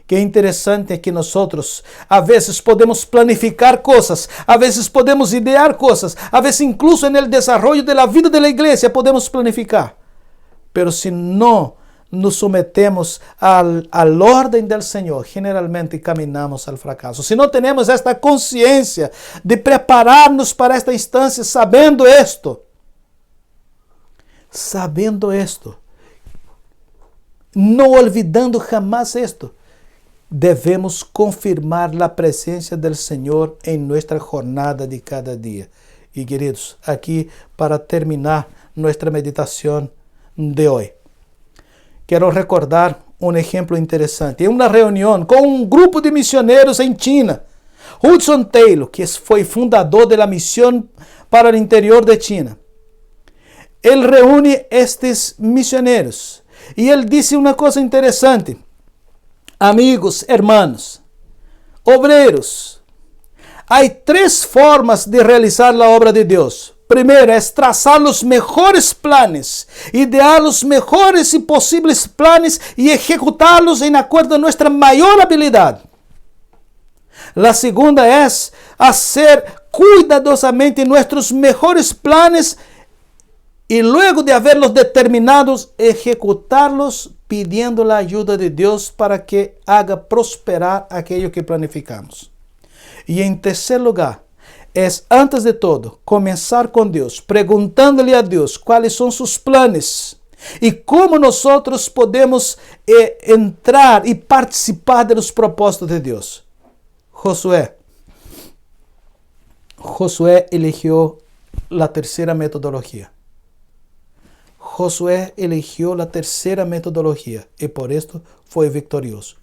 Qué interesante que nosotros a veces podemos planificar cosas, a veces podemos idear cosas, a veces incluso en el desarrollo de la vida de la iglesia podemos planificar. Pero si no nos sometemos al orden del Señor, generalmente caminamos al fracaso. Si no tenemos esta conciencia de prepararnos para esta instancia, sabiendo esto, no olvidando jamás esto, debemos confirmar la presencia del Señor en nuestra jornada de cada día. Y queridos, aquí para terminar nuestra meditación de hoy, quiero recordar un ejemplo interesante. En una reunión con un grupo de misioneros en China, Hudson Taylor, que fue fundador de la misión para el interior de China, él reúne estos misioneros y él dice una cosa interesante. Amigos, hermanos, obreros, hay 3 formas de realizar la obra de Dios. Primero es trazar los mejores planes, idear los mejores y posibles planes y ejecutarlos en acuerdo a nuestra mayor habilidad. La segunda es hacer cuidadosamente nuestros mejores planes y luego de haberlos determinados, ejecutarlos pidiendo la ayuda de Dios para que haga prosperar aquello que planificamos. Y en tercer lugar, es antes de todo comenzar con Dios, preguntándole a Dios cuáles son sus planes y cómo nosotros podemos entrar y participar de los propósitos de Dios. Josué eligió la tercera metodología. Josué eligió la tercera metodología y por esto fue victorioso.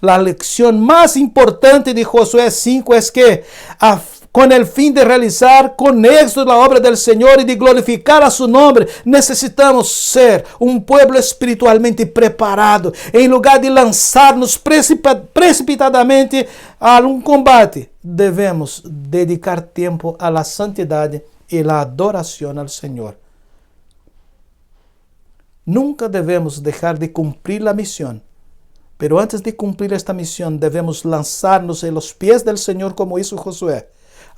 La lección más importante de Josué 5 es que con el fin de realizar con éxito la obra del Señor y de glorificar a su nombre, necesitamos ser un pueblo espiritualmente preparado. En lugar de lanzarnos precipitadamente a un combate, debemos dedicar tiempo a la santidad y la adoración al Señor. Nunca debemos dejar de cumplir la misión, pero antes de cumplir esta misión debemos lanzarnos en los pies del Señor como hizo Josué,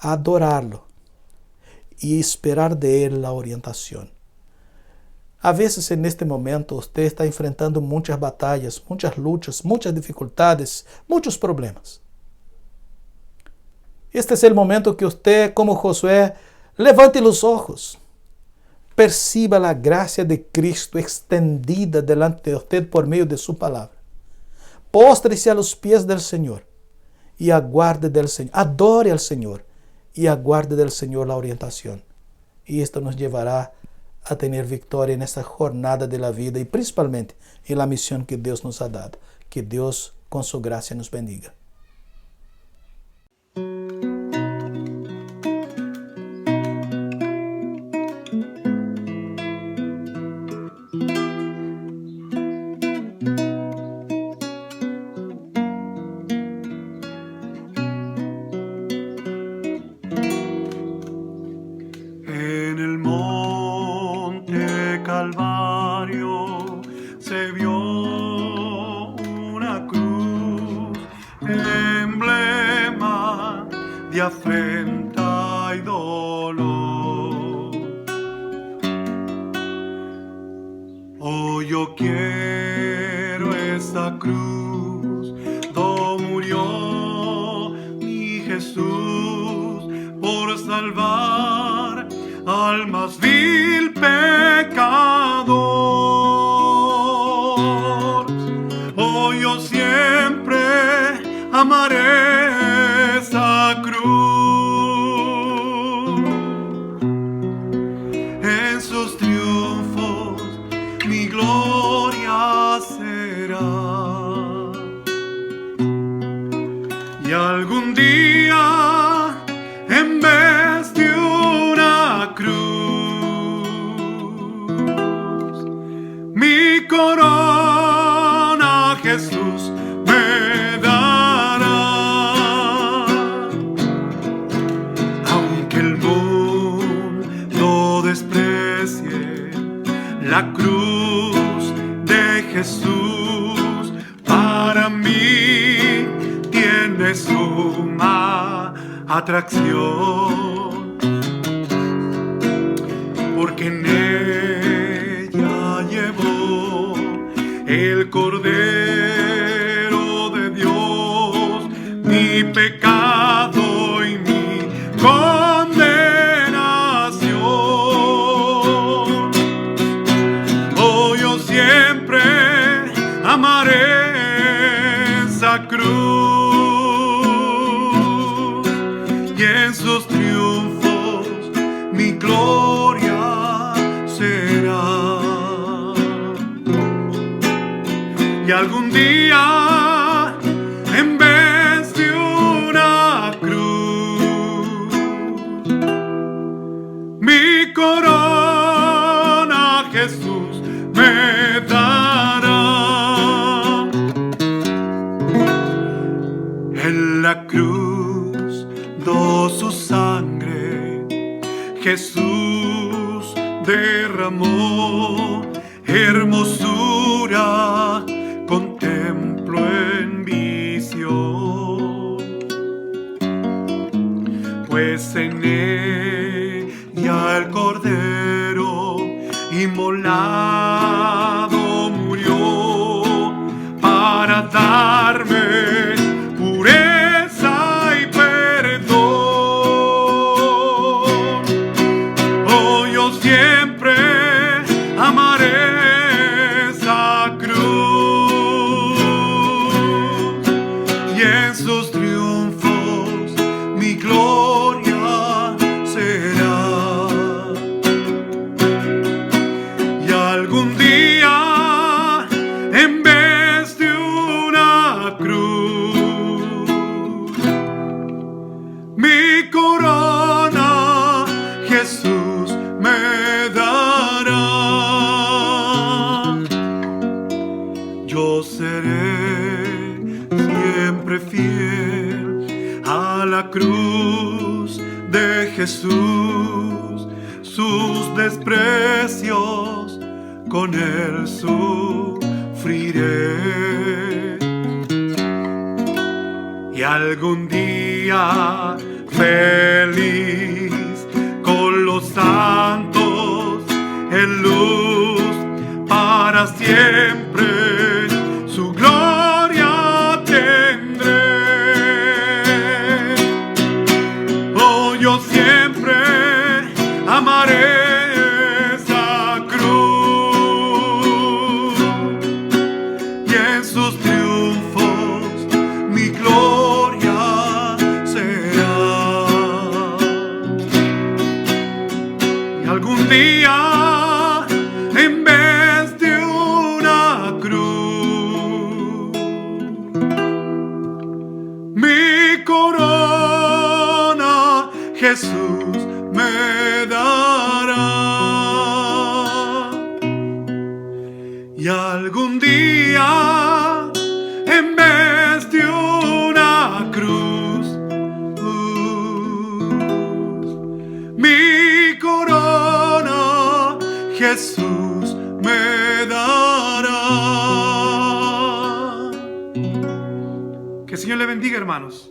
adorarlo y esperar de Él la orientación. A veces en este momento usted está enfrentando muchas batallas, muchas luchas, muchas dificultades, muchos problemas. Este es el momento que usted, como Josué, levante los ojos. Perciba la gracia de Cristo extendida delante de usted por medio de su palabra. Póstrese a los pies del Señor y aguarde del Señor. Adore al Señor y aguarde del Señor la orientación. Y esto nos llevará a tener victoria en esta jornada de la vida y principalmente en la misión que Dios nos ha dado. Que Dios con su gracia nos bendiga. En el monte Calvario se vio una cruz, emblema de afrenta y dolor. Oh, yo quiero esta cruz, donde murió mi Jesús por salvar al más vil pecador. Oh, yo siempre amaré esa cruz. En sus triunfos mi gloria será. Y algún día, en vez de una cruz, mi corona Jesús me dará. Aunque el mundo desprecie la cruz de Jesús, para mí tiene suma atracción, porque en ella llevó el Cordero de Dios mi pecado y mi condenación. Oh, yo siempre amaré esa cruz. En sus triunfos mi gloria será. Y algún día, en vez de una cruz, mi corona Jesús me dará. En la cruz su sangre Jesús derramó, hermosura contemplo en visión. seré siempre fiel a la cruz de Jesús, sus desprecios con él sufriré. Y algún día feliz con los santos en luz para siempre su gloria tendré. Oh, yo siempre amaré esa cruz y en sus triunfos mi gloria será. Y algún día en vez de una cruz mi corona Jesús me dará. Y algún día en vez de una cruz mi corona Jesús me dará. Que el Señor le bendiga, hermanos.